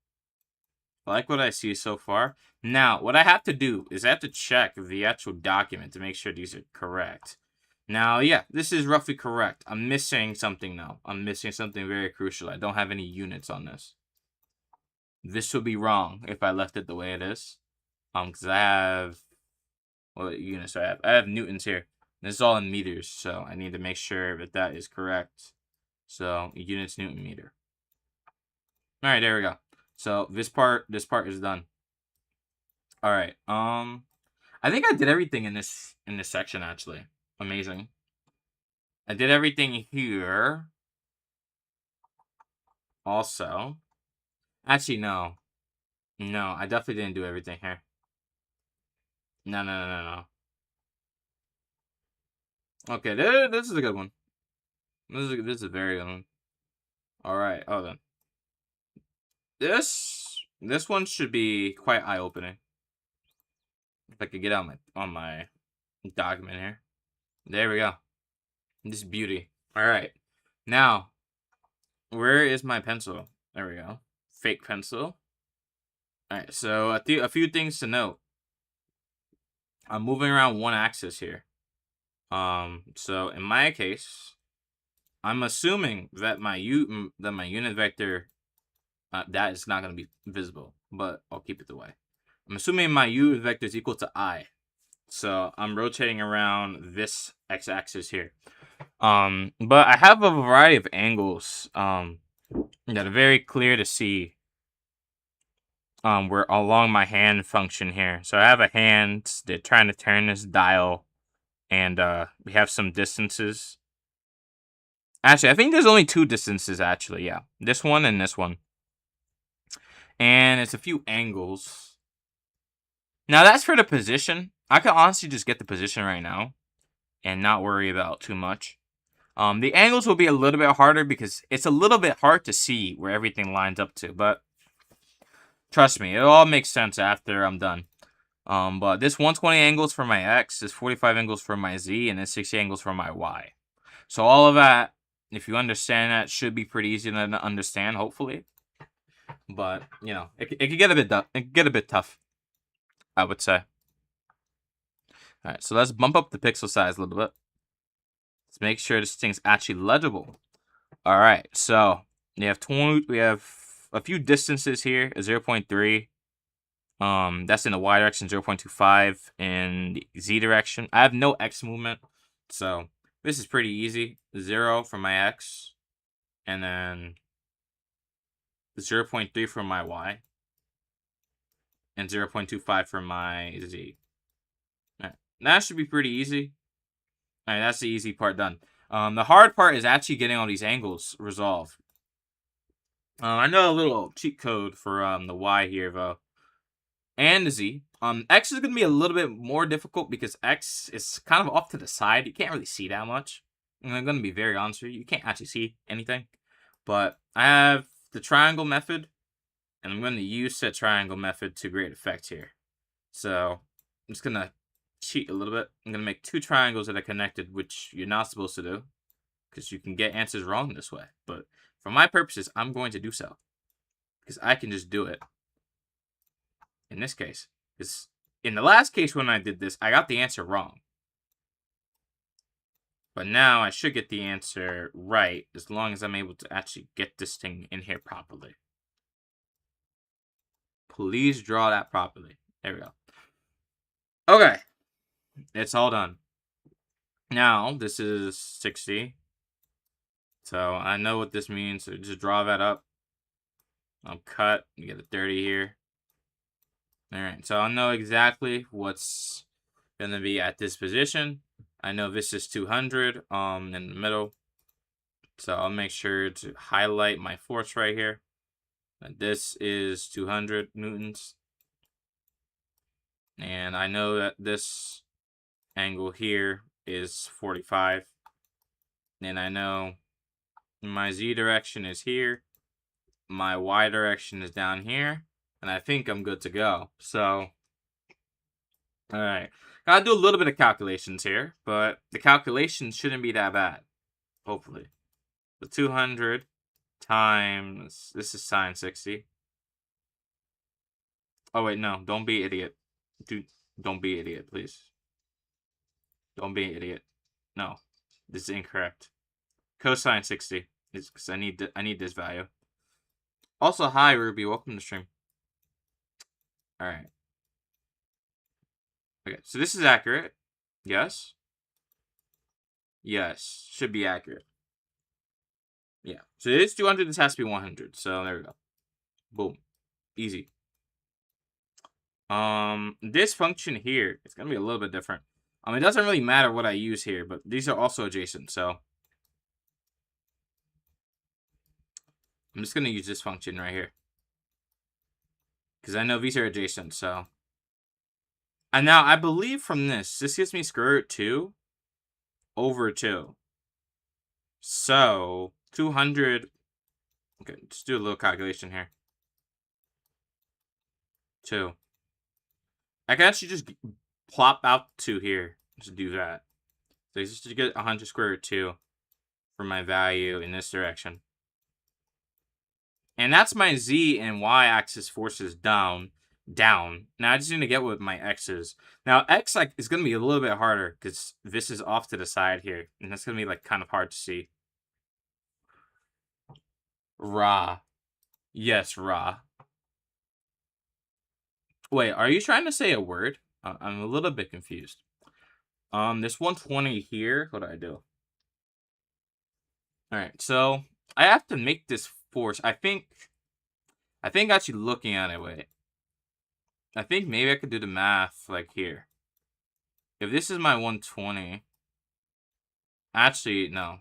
I like what I see so far. Now, what I have to do is I have to check the actual document to make sure these are correct. Now, yeah, this is roughly correct. I'm missing something now. I'm missing something very crucial. I don't have any units on this. This would be wrong if I left it the way it is. Because I have, what units do I have? I have newtons here. This is all in meters, so I need to make sure that that is correct. So, units, newton, meter. All right, there we go. So, this part is done. All right. I think I did everything in this section, actually. Amazing. I did everything here. Also. Actually, no. No, I definitely didn't do everything here. No. Okay, this is a good one. This is a very good one. All right, hold on. This one should be quite eye-opening. If I could get out on my document here. There we go. This beauty. All right. Now, where is my pencil? There we go. Fake pencil. All right. So a few things to note. I'm moving around one axis here. So in my case, I'm assuming that my unit vector that is not going to be visible, but I'll keep it the way. I'm assuming my unit vector is equal to I. So I'm rotating around this x-axis here. But I have a variety of angles that are very clear to see where along my hand function here. So I have a hand that's trying to turn this dial, and we have some distances. Actually, I think there's only two distances, actually, yeah. This one and this one. And it's a few angles. Now, that's for the position. I could honestly just get the position right now and not worry about too much. The angles will be a little bit harder because it's a little bit hard to see where everything lines up to. But trust me, it all makes sense after I'm done. But this 120 angles for my X, this 45 angles for my Z, and this 60 angles for my Y. So all of that, if you understand that, should be pretty easy to understand, hopefully. But, you know, it could get a bit tough, I would say. All right, so let's bump up the pixel size a little bit. Let's make sure this thing's actually legible. All right, so we have a few distances here, a 0.3. That's in the Y direction, 0.25 in the Z direction. I have no X movement, so this is pretty easy. 0 for my X, and then 0.3 for my Y, and 0.25 for my Z. All right. That should be pretty easy. All right, that's the easy part done. The hard part is actually getting all these angles resolved. I know a little cheat code for the Y here, though, and the Z. X is going to be a little bit more difficult because X is kind of off to the side. You can't really see that much. And I'm going to be very honest with you. You can't actually see anything. But I have the triangle method, and I'm going to use that triangle method to great effect here. So I'm just going to cheat a little bit. I'm going to make 2 triangles that are connected, which you're not supposed to do, because you can get answers wrong this way. But for my purposes, I'm going to do so, because I can just do it in this case. Because in the last case when I did this, I got the answer wrong. But now I should get the answer right, as long as I'm able to actually get this thing in here properly. Please draw that properly. There we go. Okay. It's all done. Now, this is 60. So I know what this means. So just draw that up. I'll cut. You get a 30 here. Alright, so I know exactly what's going to be at this position. I know this is 200 in the middle. So I'll make sure to highlight my force right here. And this is 200 newtons. And I know that this angle here is 45. And I know my Z direction is here. My Y direction is down here. And I think I'm good to go. So, alright. Gotta do a little bit of calculations here. But the calculations shouldn't be that bad. Hopefully. So 200 times... This is sine 60. Oh, wait, no. Don't be an idiot. Dude, don't be an idiot, please. Don't be an idiot. No. This is incorrect. Cosine 60. Because I need this value. Also, hi, Ruby. Welcome to the stream. Alright. Okay, so this is accurate. Yes? Yes. Should be accurate. Yeah. So it is 200. This has to be 100. So there we go. Boom. Easy. This function here, it's going to be a little bit different. It doesn't really matter what I use here, but these are also adjacent, so I'm just going to use this function right here. Because I know these are adjacent, so. And now, I believe from this gives me square root 2 over 2. So, 200. Okay, let's do a little calculation here. 2. I can actually just plop out 2 here. Just do that. So, just to get 100 square root 2 for my value in this direction. And that's my Z and Y axis forces down. Now I just need to get what my X is. Now X is going to be a little bit harder because this is off to the side here. And that's going to be kind of hard to see. Ra. Yes, Ra. Wait, are you trying to say a word? I'm a little bit confused. This 120 here, what do I do? Alright, so I have to make this force. I think actually looking at it, wait. I think maybe I could do the math here. If this is my 120, actually, no.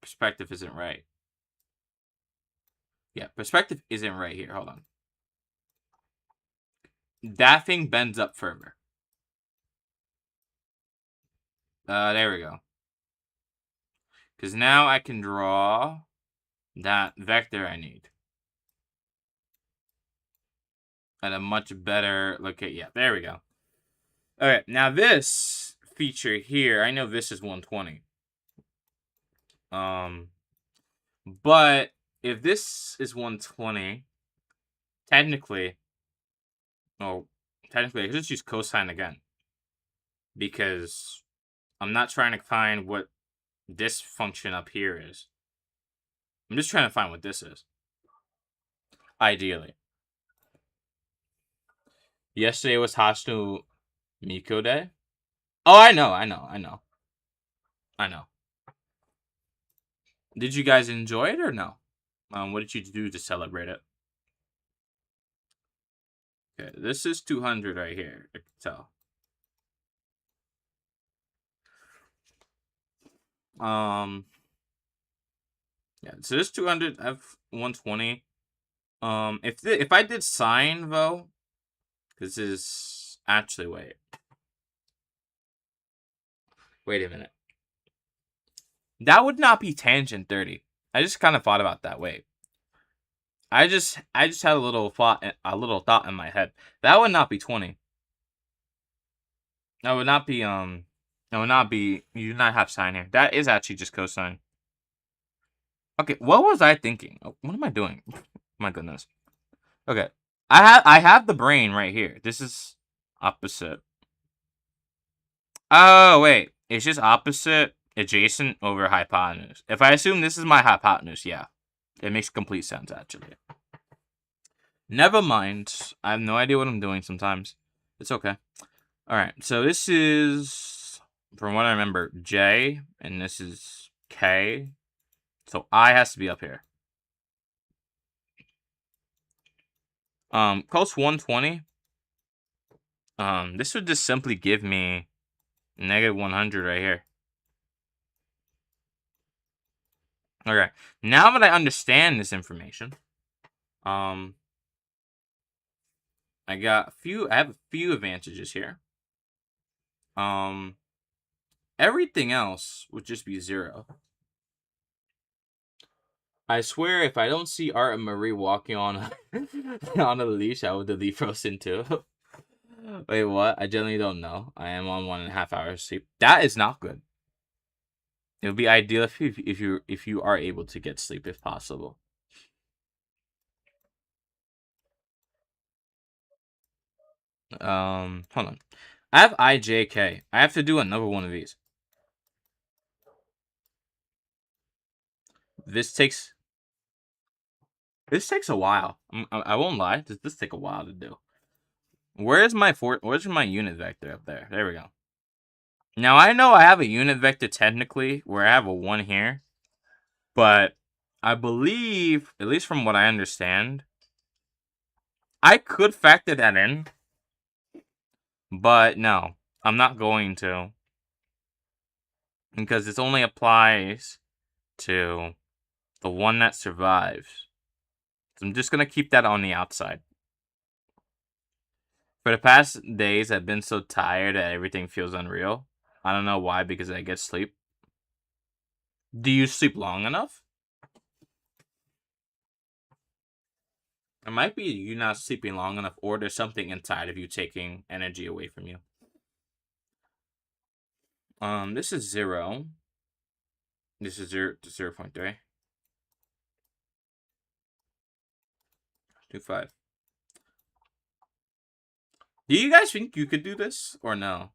Perspective isn't right. Yeah, perspective isn't right here. Hold on. that thing bends up further. There we go. Because now I can draw that vector I need. At a much better location. Yeah, there we go. Okay, now this feature here, I know this is 120. But if this is 120, technically, I could just use cosine again. Because I'm not trying to find what this function up here is. I'm just trying to find what this is. Ideally. Yesterday was Hashino Miko Day. Oh, I know. Did you guys enjoy it or no? What did you do to celebrate it? Okay, this is 200 right here. I can tell. Yeah, so this 200, I have 120. If I did sine though, this is actually wait a minute. That would not be tangent 30. I just kind of thought about that. Wait. I just had a little thought in my head. That would not be 20. That would not be That would not be. You do not have sine here. That is actually just cosine. Okay, what was I thinking? Oh, what am I doing? My goodness. Okay, I have the brain right here. This is opposite. Oh wait, it's just opposite adjacent over hypotenuse. If I assume this is my hypotenuse, yeah, it makes complete sense actually. Never mind. I have no idea what I'm doing sometimes. It's okay. Alright, so this is, from what I remember, J, and this is K. So I has to be up here. Close 120. This would just simply give me negative 100 right here. Okay, now that I understand this information, I have a few advantages here. Everything else would just be 0. I swear, if I don't see Art and Marie walking on on a leash, I would delete Frozen too. Wait, what? I generally don't know. I am on 1.5 hours sleep. That is not good. It would be ideal if you are able to get sleep if possible. Hold on. I have IJK. I have to do another one of these. This takes a while. I won't lie. This take a while to do. Where's my unit vector up there? There we go. Now I know I have a unit vector technically where I have a 1 here, but I believe, at least from what I understand, I could factor that in, but no, I'm not going to, because this only applies to the one that survives. So I'm just going to keep that on the outside. For the past days, I've been so tired that everything feels unreal. I don't know why, because I get sleep. Do you sleep long enough? It might be you not sleeping long enough, or there's something inside of you taking energy away from you. This is 0. This is 0 to 0.3. 2.5. Do you guys think you could do this, or no?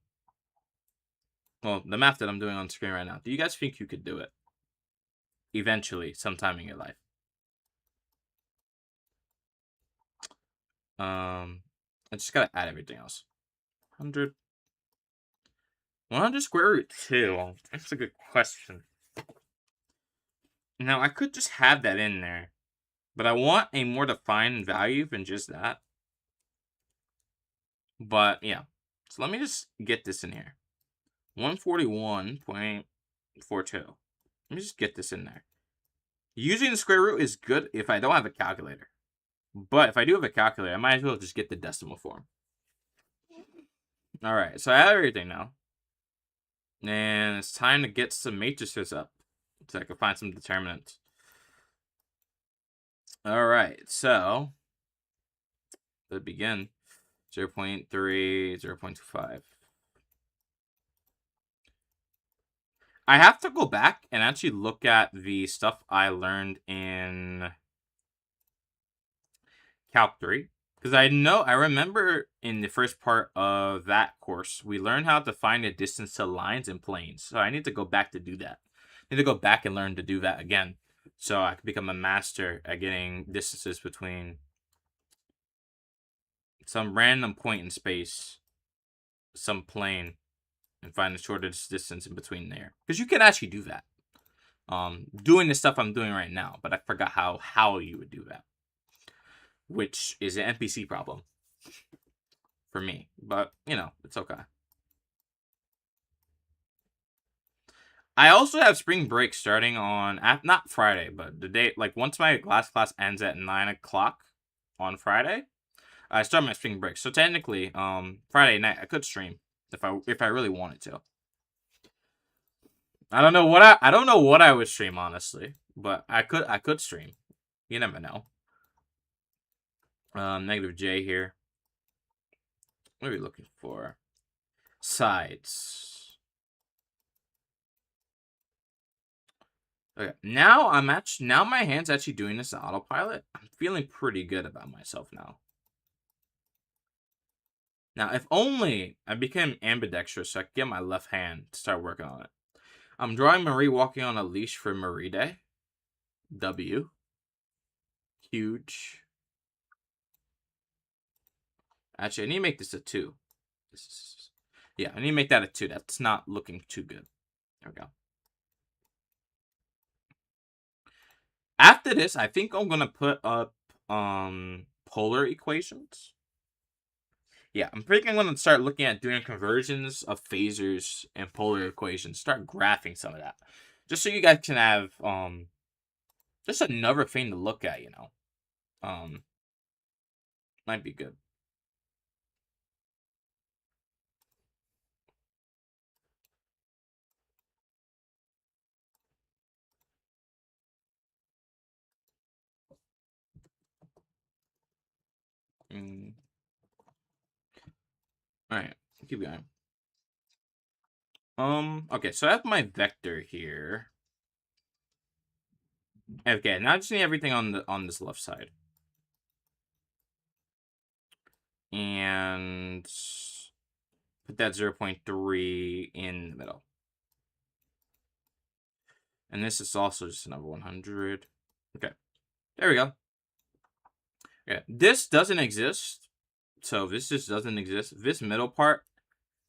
Well, the math that I'm doing on screen right now. Do you guys think you could do it? Eventually, sometime in your life. I just gotta add everything else. 100 square root 2. That's a good question. Now, I could just have that in there, but I want a more defined value than just that. But, yeah. So let me just get this in here. 141.42. Let me just get this in there. Using the square root is good if I don't have a calculator. But if I do have a calculator, I might as well just get the decimal form. Alright, so I have everything now. And it's time to get some matrices up. So I can find some determinants. Alright, so let's begin. 0.3, 0.25. I have to go back and actually look at the stuff I learned in Calc 3. Because I remember in the first part of that course, we learned how to find the distance to lines and planes. So I need to go back to do that. I need to go back and learn to do that again. So I can become a master at getting distances between some random point in space, some plane, and find the shortest distance in between there. Because you can actually do that. Doing the stuff I'm doing right now, but I forgot how you would do that. Which is an NPC problem for me. But, you know, it's okay. I also have spring break starting on, not Friday, but the day, like, once my last class ends at 9 o'clock on Friday, I start my spring break. So technically, Friday night, I could stream if I really wanted to. I don't know what I would stream, honestly, but I could stream. You never know. Negative J here. What are we looking for? Sides. Okay, now my hand's actually doing this on autopilot. I'm feeling pretty good about myself now. Now, if only I became ambidextrous so I could get my left hand to start working on it. I'm drawing Marie walking on a leash for Marie Day. W. Huge. Actually, I need to make this a 2. Yeah, I need to make that a 2. That's not looking too good. There we go. After this, I think I'm gonna put up polar equations. Yeah, I'm thinking I'm gonna start looking at doing conversions of phasors and polar equations. Start graphing some of that, just so you guys can have just another thing to look at. You know, might be good. All right, keep going. Okay, so I have my vector here. Okay, now I just need everything on this left side. And put that 0.3 in the middle. And this is also just another 100. Okay, there we go. Okay, this doesn't exist. So this just doesn't exist. This middle part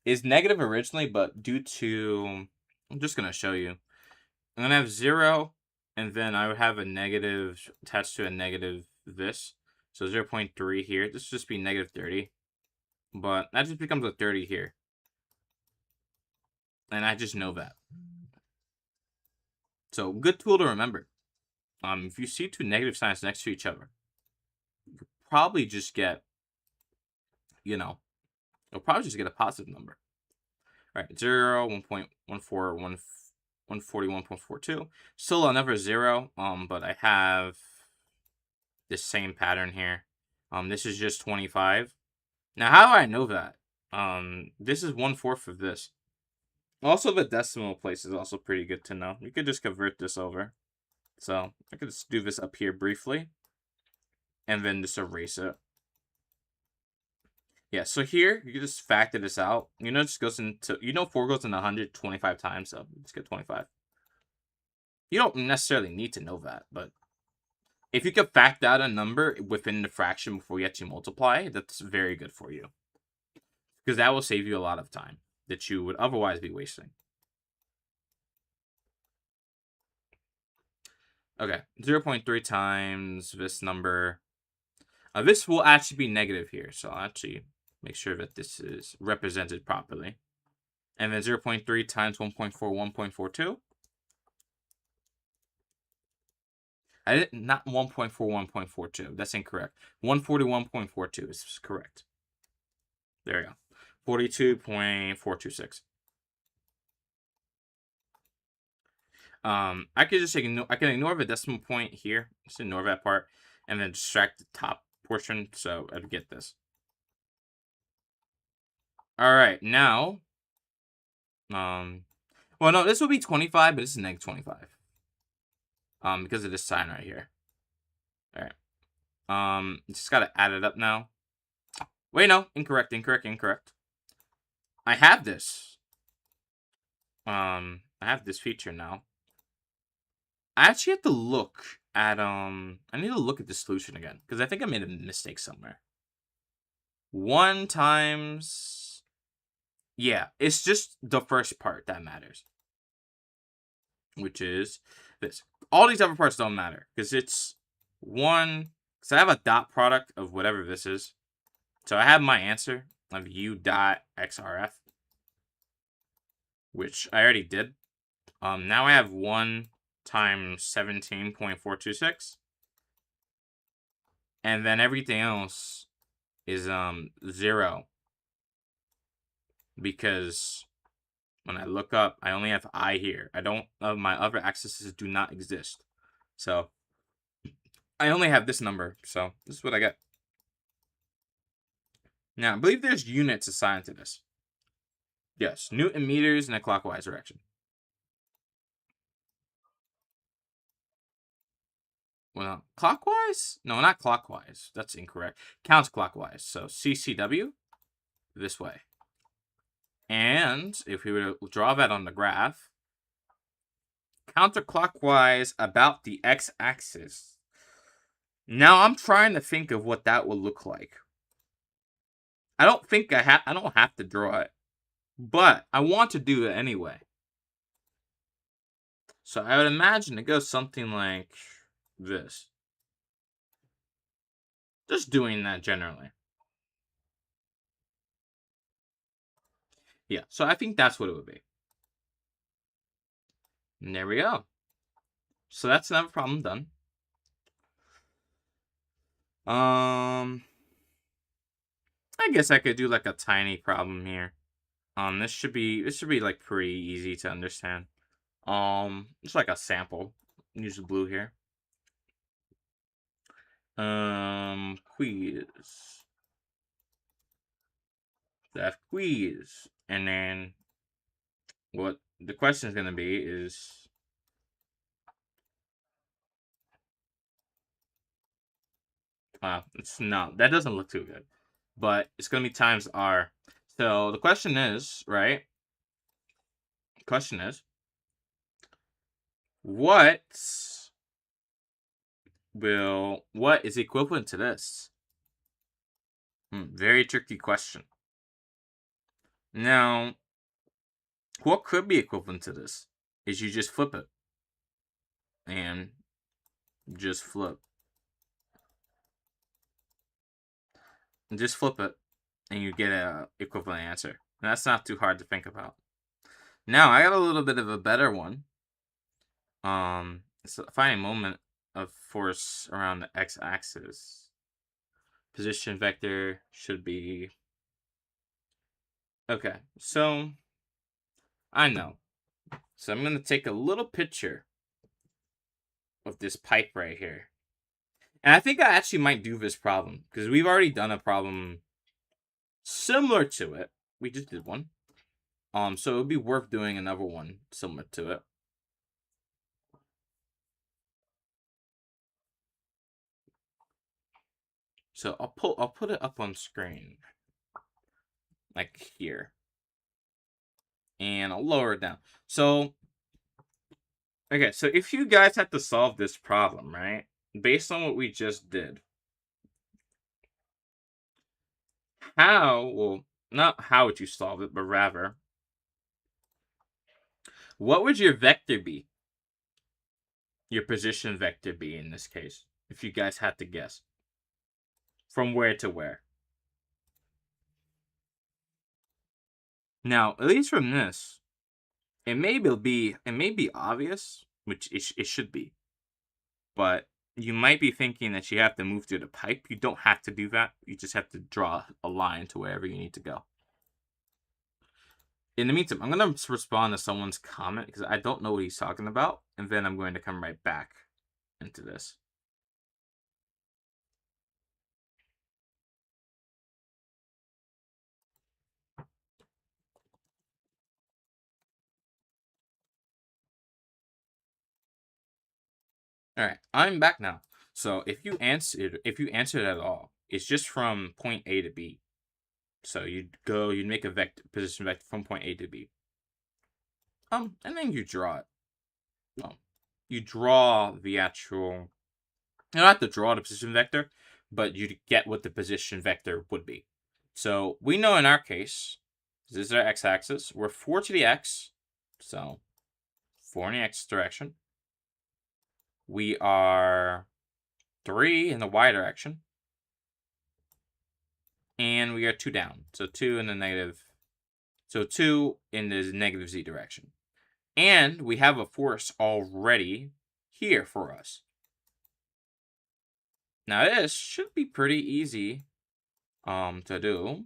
is negative originally, but due to, I'm just going to show you. I'm going to have 0, and then I would have a negative attached to a negative this. So 0.3 here. This would just be negative 30. But that just becomes a 30 here. And I just know that. So good tool to remember. If you see two negative signs next to each other, you could probably just get, you know, you'll probably just get a positive number. All right, 0, 1.14, 141.42. Still another 0, but I have this same pattern here. This is just 25. Now, how do I know that? This is 1/4 of this. Also, the decimal place is also pretty good to know. You could just convert this over. So I could just do this up here briefly, and then just erase it. Yeah, so here, you can just factor this out. You know, it just goes into, 4 goes into 125 times, so just get 25. You don't necessarily need to know that, but if you could factor out a number within the fraction before you actually multiply, that's very good for you. Because that will save you a lot of time that you would otherwise be wasting. Okay, 0.3 times this number. This will actually be negative here, so I'll actually make sure that this is represented properly. And then 0.3 times 1.41.42. I did not 1.41.42. That's incorrect. 141.42 is correct. There we go. 42.426. I could just ignore. I can ignore the decimal point here. Just ignore that part, and then distract the top portion. So I'd get this. All right, now, well, no, this will be 25, but this is negative 25. Because of this sign right here. All right. Just gotta add it up now. Wait, no, incorrect. I have this. I have this feature now. I actually have to look at I need to look at the solution again because I think I made a mistake somewhere. 1 times, yeah, it's just the first part that matters, which is this. All these other parts don't matter because it's 1. So I have a dot product of whatever this is. So I have my answer of u.xrf, which I already did. Now I have 1 times 17.426, and then everything else is 0, because when I look up, I only have I here. I don't. My other accesses do not exist, so I only have this number. So this is what I get. Now I believe there's units assigned to this. Yes, Newton meters in a clockwise direction. Well, clockwise? No, not clockwise. That's incorrect. Counterclockwise. So CCW this way. And if we were to draw that on the graph, counterclockwise about the x-axis. Now I'm trying to think of what that would look like. I don't think I don't have to draw it, but I want to do it anyway. So I would imagine it goes something like this. Just doing that generally. Yeah, so I think that's what it would be. And there we go. So that's another problem done. I guess I could do like a tiny problem here. This should be like pretty easy to understand. It's like a sample. Use the blue here. Quiz. That quiz, and then what the question is gonna be is it's not, that doesn't look too good, but it's gonna be times R. So the question is, right? The question is, what is equivalent to this? Very tricky question. Now, what could be equivalent to this is you just flip it. And just flip. And just flip it, and you get a equivalent answer. And that's not too hard to think about. Now, I got a little bit of a better one. It's a finding moment of force around the x-axis. Position vector should be... Okay, so I know. So I'm going to take a little picture of this pipe right here. And I think I actually might do this problem, because we've already done a problem similar to it. We just did one. So it would be worth doing another one similar to it. So I'll put it up on screen, like here, and I'll lower it down. So, okay, so if you guys had to solve this problem, right, based on what we just did, not how would you solve it, but rather, what would your vector be? Your position vector be in this case, if you guys had to guess. From where to where? Now, at least from this, it may be obvious, which it should be. But you might be thinking that you have to move through the pipe. You don't have to do that. You just have to draw a line to wherever you need to go. In the meantime, I'm going to respond to someone's comment because I don't know what he's talking about. And then I'm going to come right back into this. All right, I'm back now. So if you answered at all, it's just from point A to B. So you'd make a position vector from point A to B. And then you draw it. Well, you draw the actual. You don't have to draw the position vector, but you get what the position vector would be. So we know in our case, this is our x-axis. We're 4 to the x, so 4 in the x direction. We are 3 in the y direction. And we are 2 down. So 2 in the negative. So 2 in the negative z direction. And we have a force already here for us. Now this should be pretty easy to do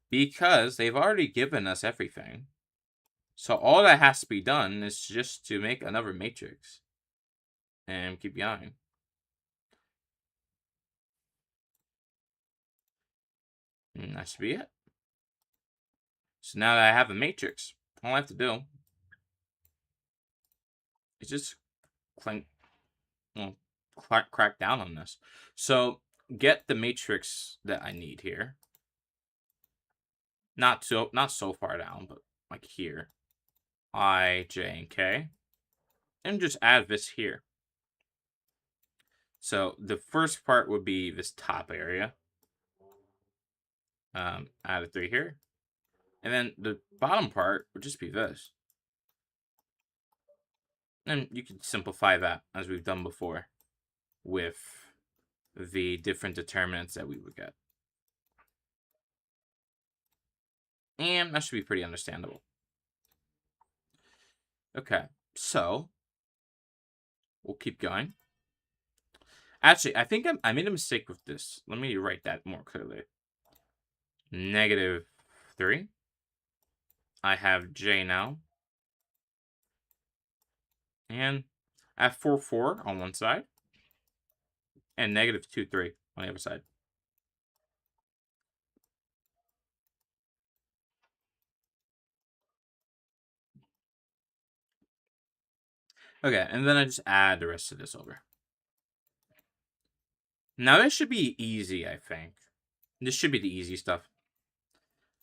because they've already given us everything. So all that has to be done is just to make another matrix and keep going. And that should be it. So now that I have a matrix, all I have to do is just crack down on this. So get the matrix that I need here. Not so far down, but like here. I, J, and K. And just add this here. So the first part would be this top area. Add a 3 here. And then the bottom part would just be this. And you can simplify that as we've done before with the different determinants that we would get. And that should be pretty understandable. Okay, so we'll keep going. Actually, I think I made a mistake with this. Let me write that more clearly. -3. I have J now. And I have 4, 4 on one side. And -2, 3 on the other side. Okay, and then I just add the rest of this over. Now this should be easy, I think. This should be the easy stuff.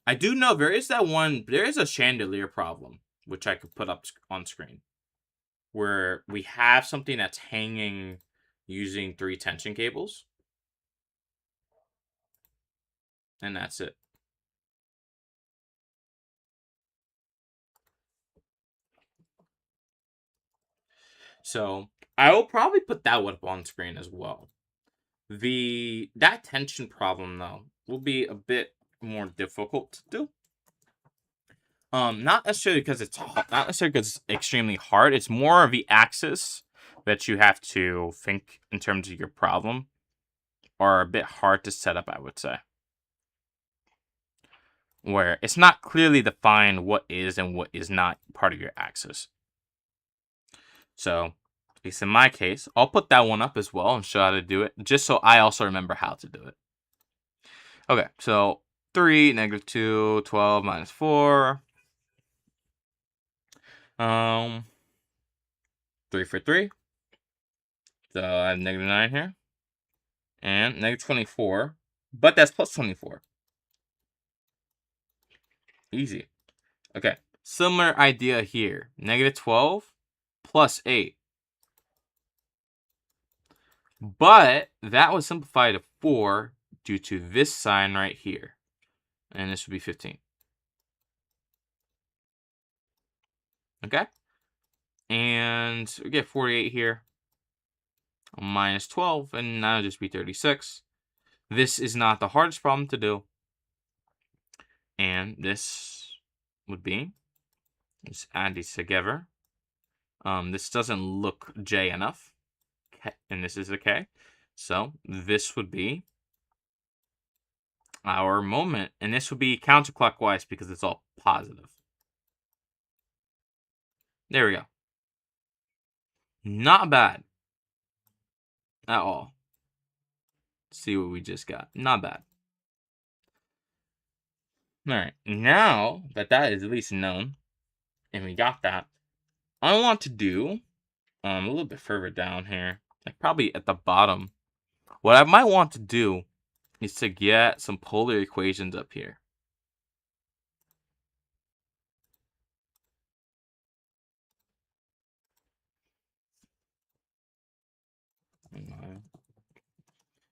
I do know there is a chandelier problem, which I could put up on screen, where we have something that's hanging using 3 tension cables. And that's it. So I will probably put that one up on screen as well. That tension problem though will be a bit more difficult to do. Not necessarily because it's extremely hard. It's more of the axis that you have to think in terms of your problem are a bit hard to set up, I would say. Where it's not clearly defined what is and what is not part of your axis. So, at least in my case, I'll put that one up as well and show how to do it, just so I also remember how to do it. Okay, so 3, -2, 12, -4. 3 for 3. So I have -9 here. And -24. But that's plus 24. Easy. Okay. Similar idea here. -12 plus 8. But that was simplified to 4 due to this sign right here. And this would be 15. Okay? And we get 48 here. -12, and now just be 36. This is not the hardest problem to do. And this would be, just add these together. This doesn't look J enough. K, and this is a K. So this would be our moment. And this would be counterclockwise because it's all positive. There we go. Not bad. At all. Let's see what we just got. Not bad. Alright, now that that is at least known, and we got that, I want to do, a little bit further down here, like probably at the bottom, what I might want to do is to get some polar equations up here.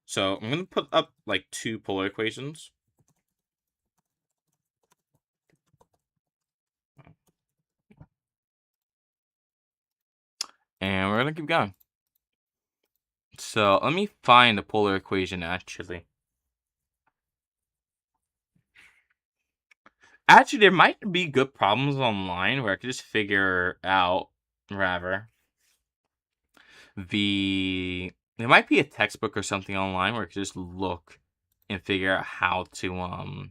So I'm going to put up like 2 polar equations. And we're going to keep going. So let me find the polar equation actually. Actually, there might be good problems online where I could just figure out, rather, there might be a textbook or something online where I could just look and figure out how to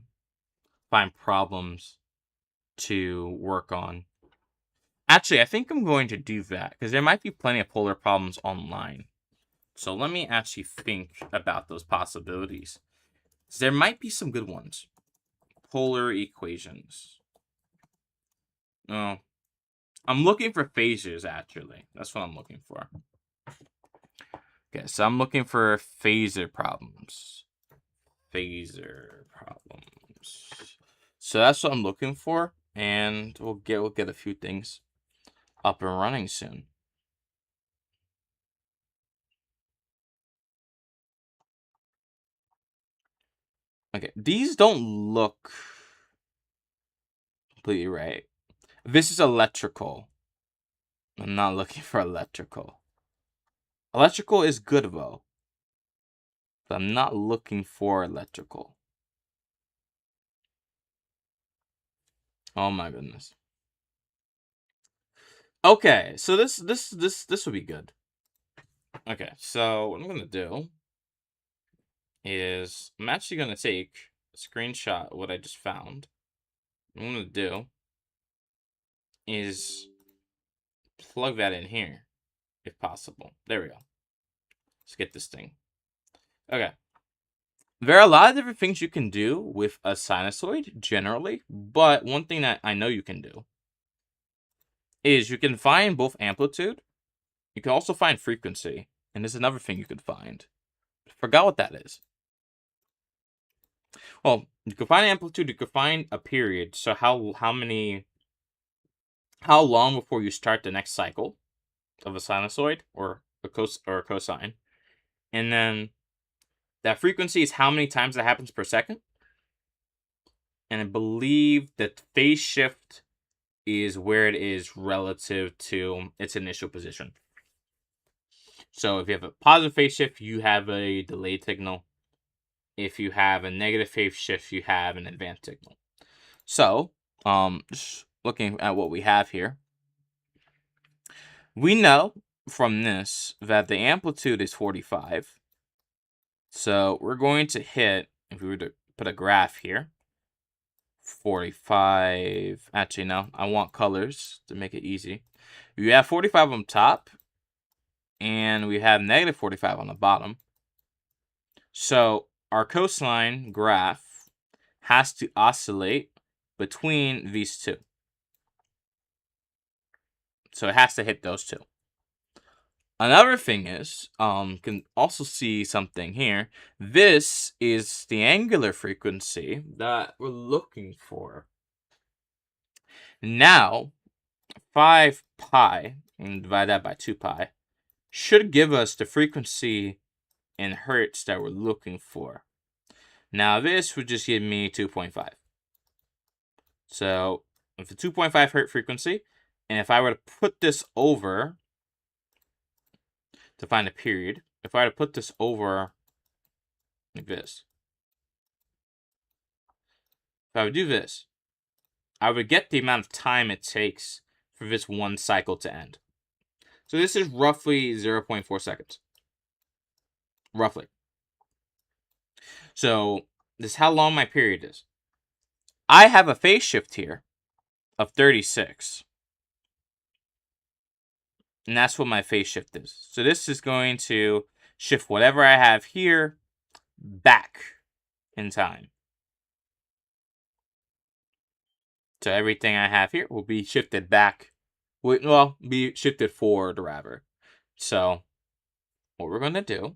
find problems to work on. Actually, I think I'm going to do that because there might be plenty of polar problems online. So let me actually think about those possibilities. There might be some good ones. Polar equations. Oh, I'm looking for phasors, actually. That's what I'm looking for. Okay, so I'm looking for phasor problems. Phasor problems. So that's what I'm looking for, and we'll get a few things up and running soon. Okay, these don't look completely right. This is electrical. I'm not looking for electrical. Electrical is good though, but I'm not looking for electrical. Oh my goodness. Okay, so this will be good. Okay, so what I'm gonna do is I'm actually gonna take a screenshot of what I just found. What I'm gonna do is plug that in here, if possible. There we go. Let's get this thing. Okay. There are a lot of different things you can do with a sinusoid, generally, but one thing that I know you can do is you can find both amplitude, you can also find frequency, and there's another thing you could find. I forgot what that is. Well, you can find amplitude, you can find a period, so how long before you start the next cycle of a sinusoid or a cosine, and then that frequency is how many times that happens per second. And I believe that phase shift is where it is relative to its initial position. So if you have a positive phase shift, you have a delayed signal. If you have a negative phase shift, you have an advanced signal. So, just looking at what we have here, we know from this that the amplitude is 45. So we're going to hit, if we were to put a graph here, 45. Actually, no, I want colors to make it easy. We have 45 on top, and we have negative 45 on the bottom. So our cosine graph has to oscillate between these two. So it has to hit those two. Another thing is, can also see something here. This is the angular frequency that we're looking for. Now, 5 pi, and divide that by 2 pi, should give us the frequency in hertz that we're looking for. Now, this would just give me 2.5. So, with the 2.5 hertz frequency, and if I were to put this over to find a period, if I were to put this over like this, if I would do this, I would get the amount of time it takes for this one cycle to end. So this is roughly 0.4 seconds. Roughly. So this is how long my period is. I have a phase shift here of 36. And that's what my phase shift is. So this is going to shift whatever I have here back in time. So everything I have here will be shifted back. Well, be shifted forward, rather. So what we're going to do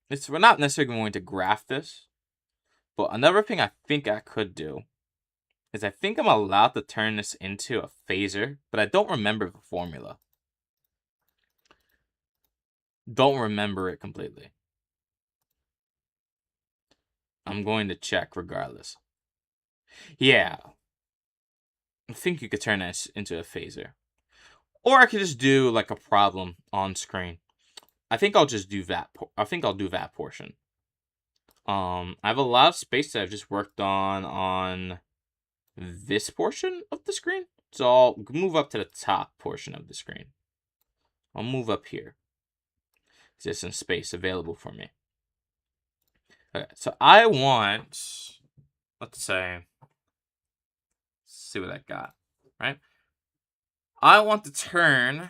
is we're not necessarily going to graph this. But another thing I think I could do is I think I'm allowed to turn this into a phaser, but I don't remember the formula. Don't remember it completely. I'm going to check regardless. Yeah. I think you could turn this into a phaser. Or I could just do like a problem on screen. I think I'll just do that. I think I'll do that portion. I have a lot of space that I've just worked on this portion of the screen. So I'll move up to the top portion of the screen. I'll move up here. There's some space available for me. Okay, so I want, let's see what I got, right? I want to turn,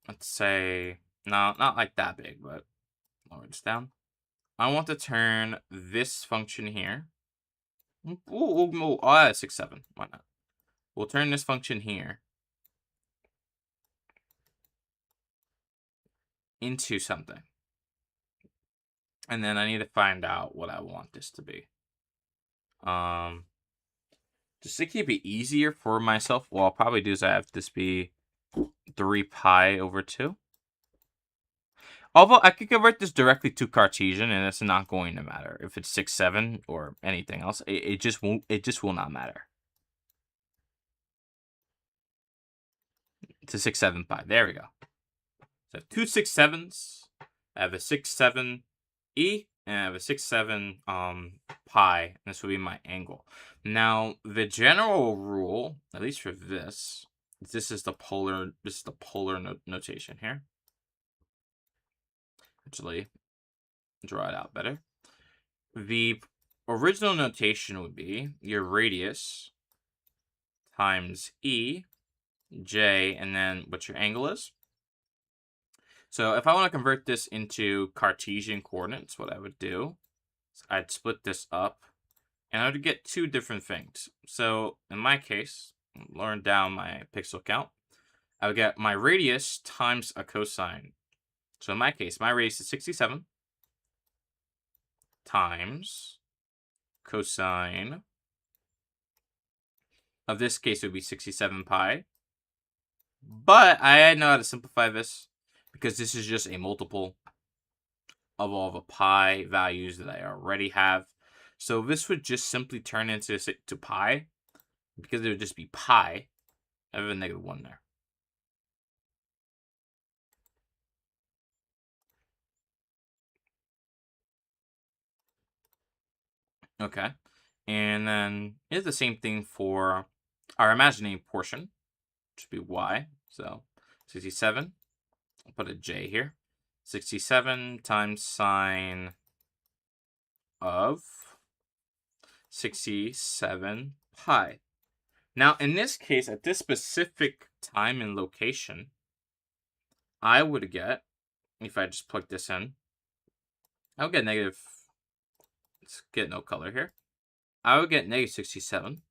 let's say, no, not like that big, but lower this down. I want to turn this function here. Ooh, I'll add 6, 7. Why not? We'll turn this function here into something. And then I need to find out what I want this to be. Just to keep it easier for myself, what I'll probably do is I have this be 3 pi over 2. Although I could convert this directly to Cartesian, and it's not going to matter if it's 6, 7 or anything else. It just won't. It just will not matter. It's a 6, 7 pi. There we go. So 2 6 7s. I have a 6 7 e, and I have a 6 7 pi. And this will be my angle. Now the general rule, at least for this is the polar. This is the polar notation here. Actually, draw it out better. The original notation would be your radius times e, j, and then what your angle is. So if I want to convert this into Cartesian coordinates, what I would do is I'd split this up, and I would get 2 different things. So in my case, lowering down my pixel count, I would get my radius times a cosine. So in my case, my radius is 67 times cosine of this case would be 67 pi. But I know how to simplify this because this is just a multiple of all the pi values that I already have. So this would just simply turn into pi because it would just be pi. I have a -1 there. Okay. And then it's the same thing for our imaginary portion, which would be y. So 67. I'll put a j here. 67 times sine of 67 pi. Now, in this case, at this specific time and location, I would get, if I just plug this in, I would get negative, let's get no color here. I would get negative 67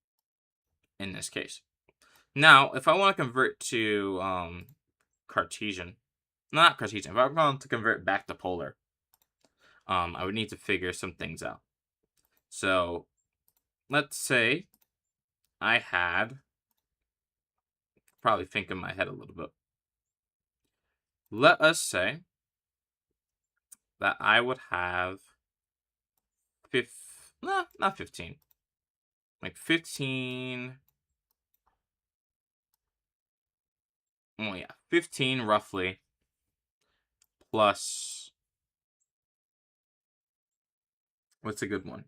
in this case. Now, if I want to convert to Cartesian, not Cartesian, if I want to convert back to polar, I would need to figure some things out. So, let's say I had, probably think in my head a little bit. Let us say that I would have not 15. Like 15. Oh yeah, 15 roughly plus, what's a good one?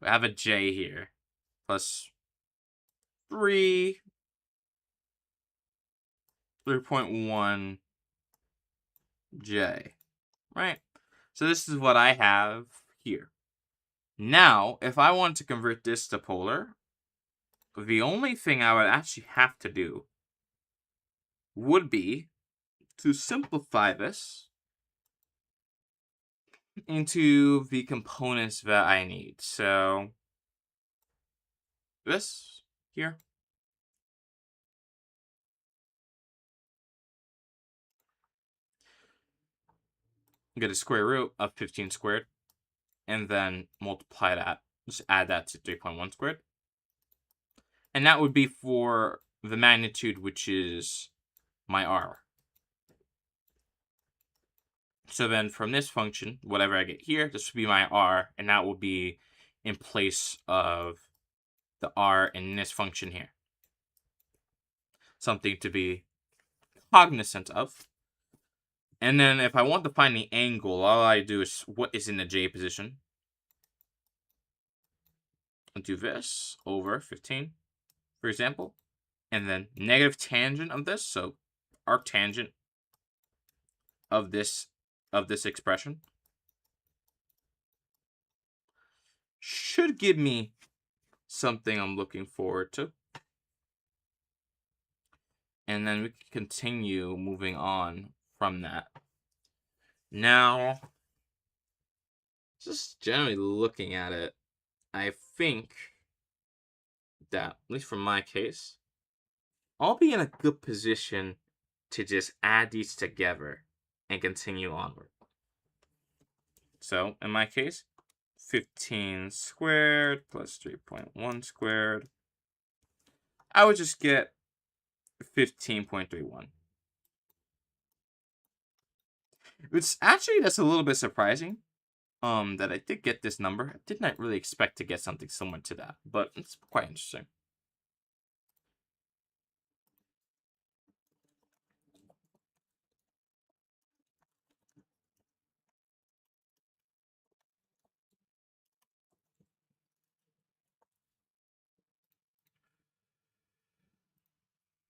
We have a j here plus 3.1 j, right? So this is what I have here. Now, if I want to convert this to polar, the only thing I would actually have to do would be to simplify this into the components that I need. So this here, get a square root of 15 squared, and then multiply that. Just add that to 3.1 squared. And that would be for the magnitude, which is my r. So then from this function, whatever I get here, this would be my r, and that will be in place of the r in this function here. Something to be cognizant of. And then if I want to find the angle, all I do is what is in the j position. I'll do this over 15, for example. And then negative tangent of this, so arctangent of this expression should give me something I'm looking forward to. And then we can continue moving on from that. Now, just generally looking at it, I think that, at least for my case, I'll be in a good position to just add these together and continue onward. So, in my case, 15 squared plus 3.1 squared, I would just get 15.31. It's actually, that's a little bit surprising that I did get this number. I did not really expect to get something similar to that, but it's quite interesting.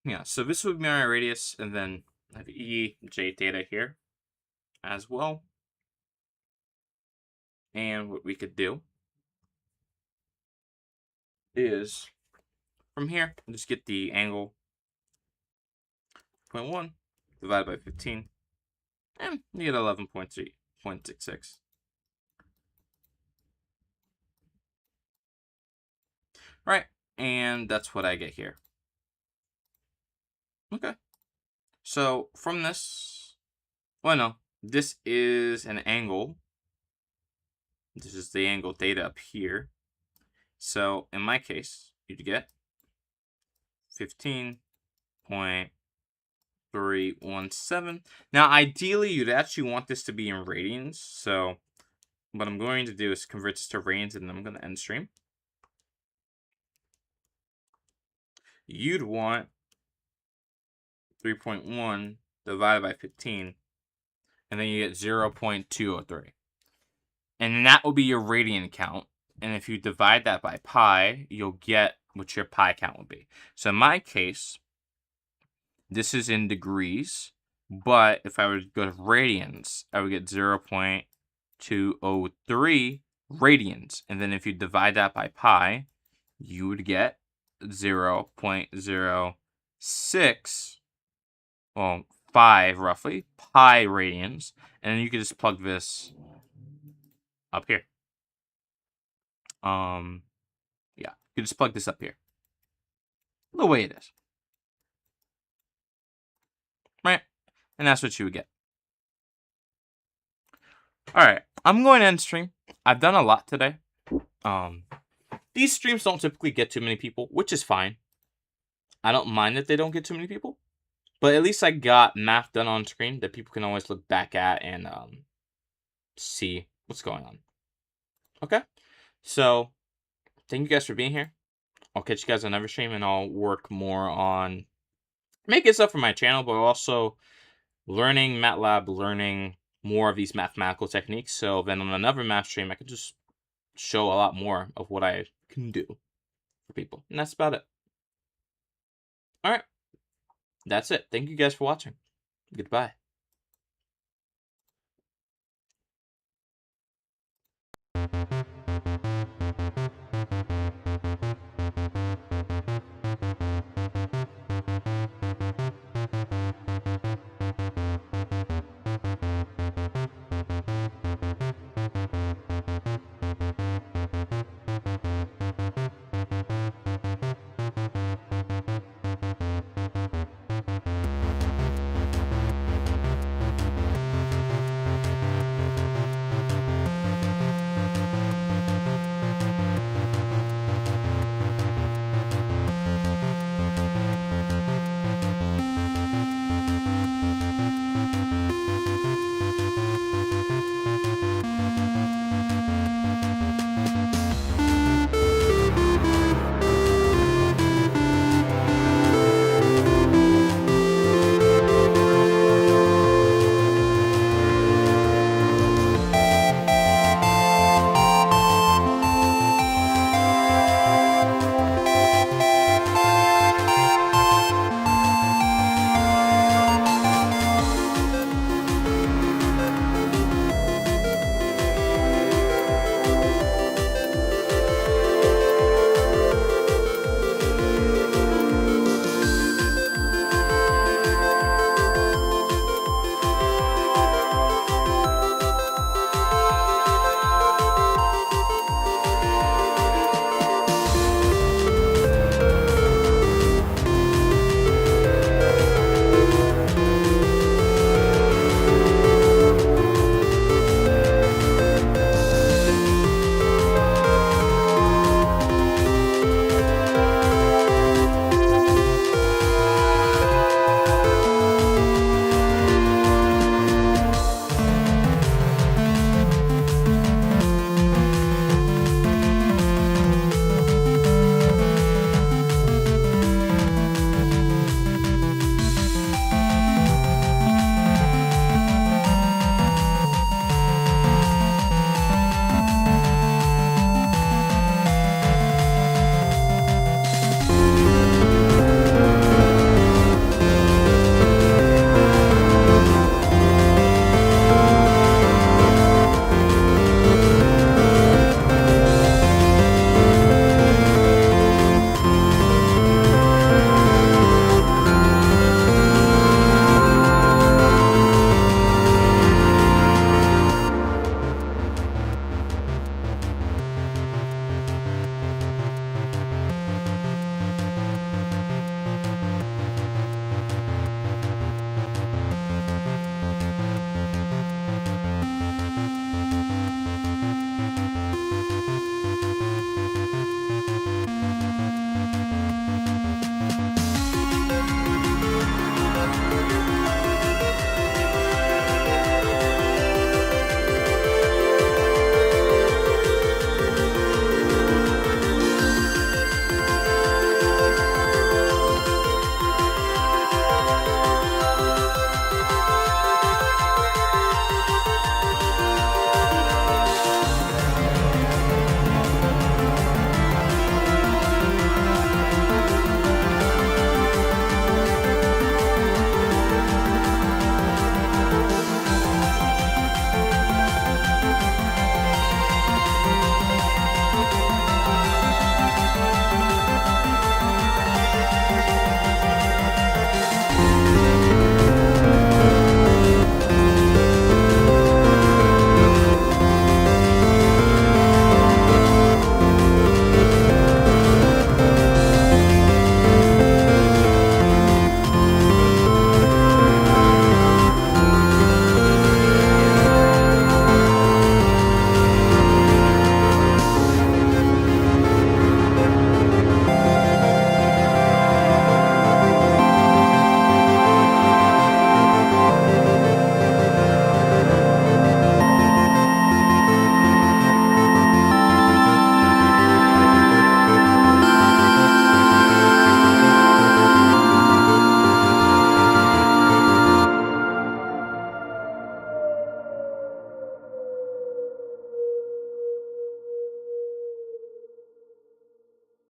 Yeah, so this would be my radius, and then I have E, J theta here as well. And what we could do is, from here, just get the angle 0.1 divided by 15, and you get 11.3.66. Right, and that's what I get here. Okay, so from this, well, no, this is an angle. This is the angle theta up here. So in my case, you'd get 15.317. Now, ideally, you'd actually want this to be in radians. So what I'm going to do is convert this to radians, and then I'm going to end stream. You'd want 3.1 divided by 15, and then you get 0.203. And that will be your radian count. And if you divide that by pi, you'll get what your pi count will be. So in my case, this is in degrees, but if I were to go to radians, I would get 0.203 radians. And then if you divide that by pi, you would get 0.06, well, 5 roughly, pi radians. And then you can just plug this up here. Yeah, you can just plug this up here. The way it is. Right? And that's what you would get. Alright, I'm going to end stream. I've done a lot today. These streams don't typically get too many people, which is fine. I don't mind that they don't get too many people. But at least I got math done on screen that people can always look back at and see what's going on. Okay? So, thank you guys for being here. I'll catch you guys on another stream, and I'll work more on making stuff for my channel, but also learning MATLAB, learning more of these mathematical techniques. So then on another math stream, I can just show a lot more of what I can do for people. And that's about it. All right. That's it. Thank you guys for watching. Goodbye.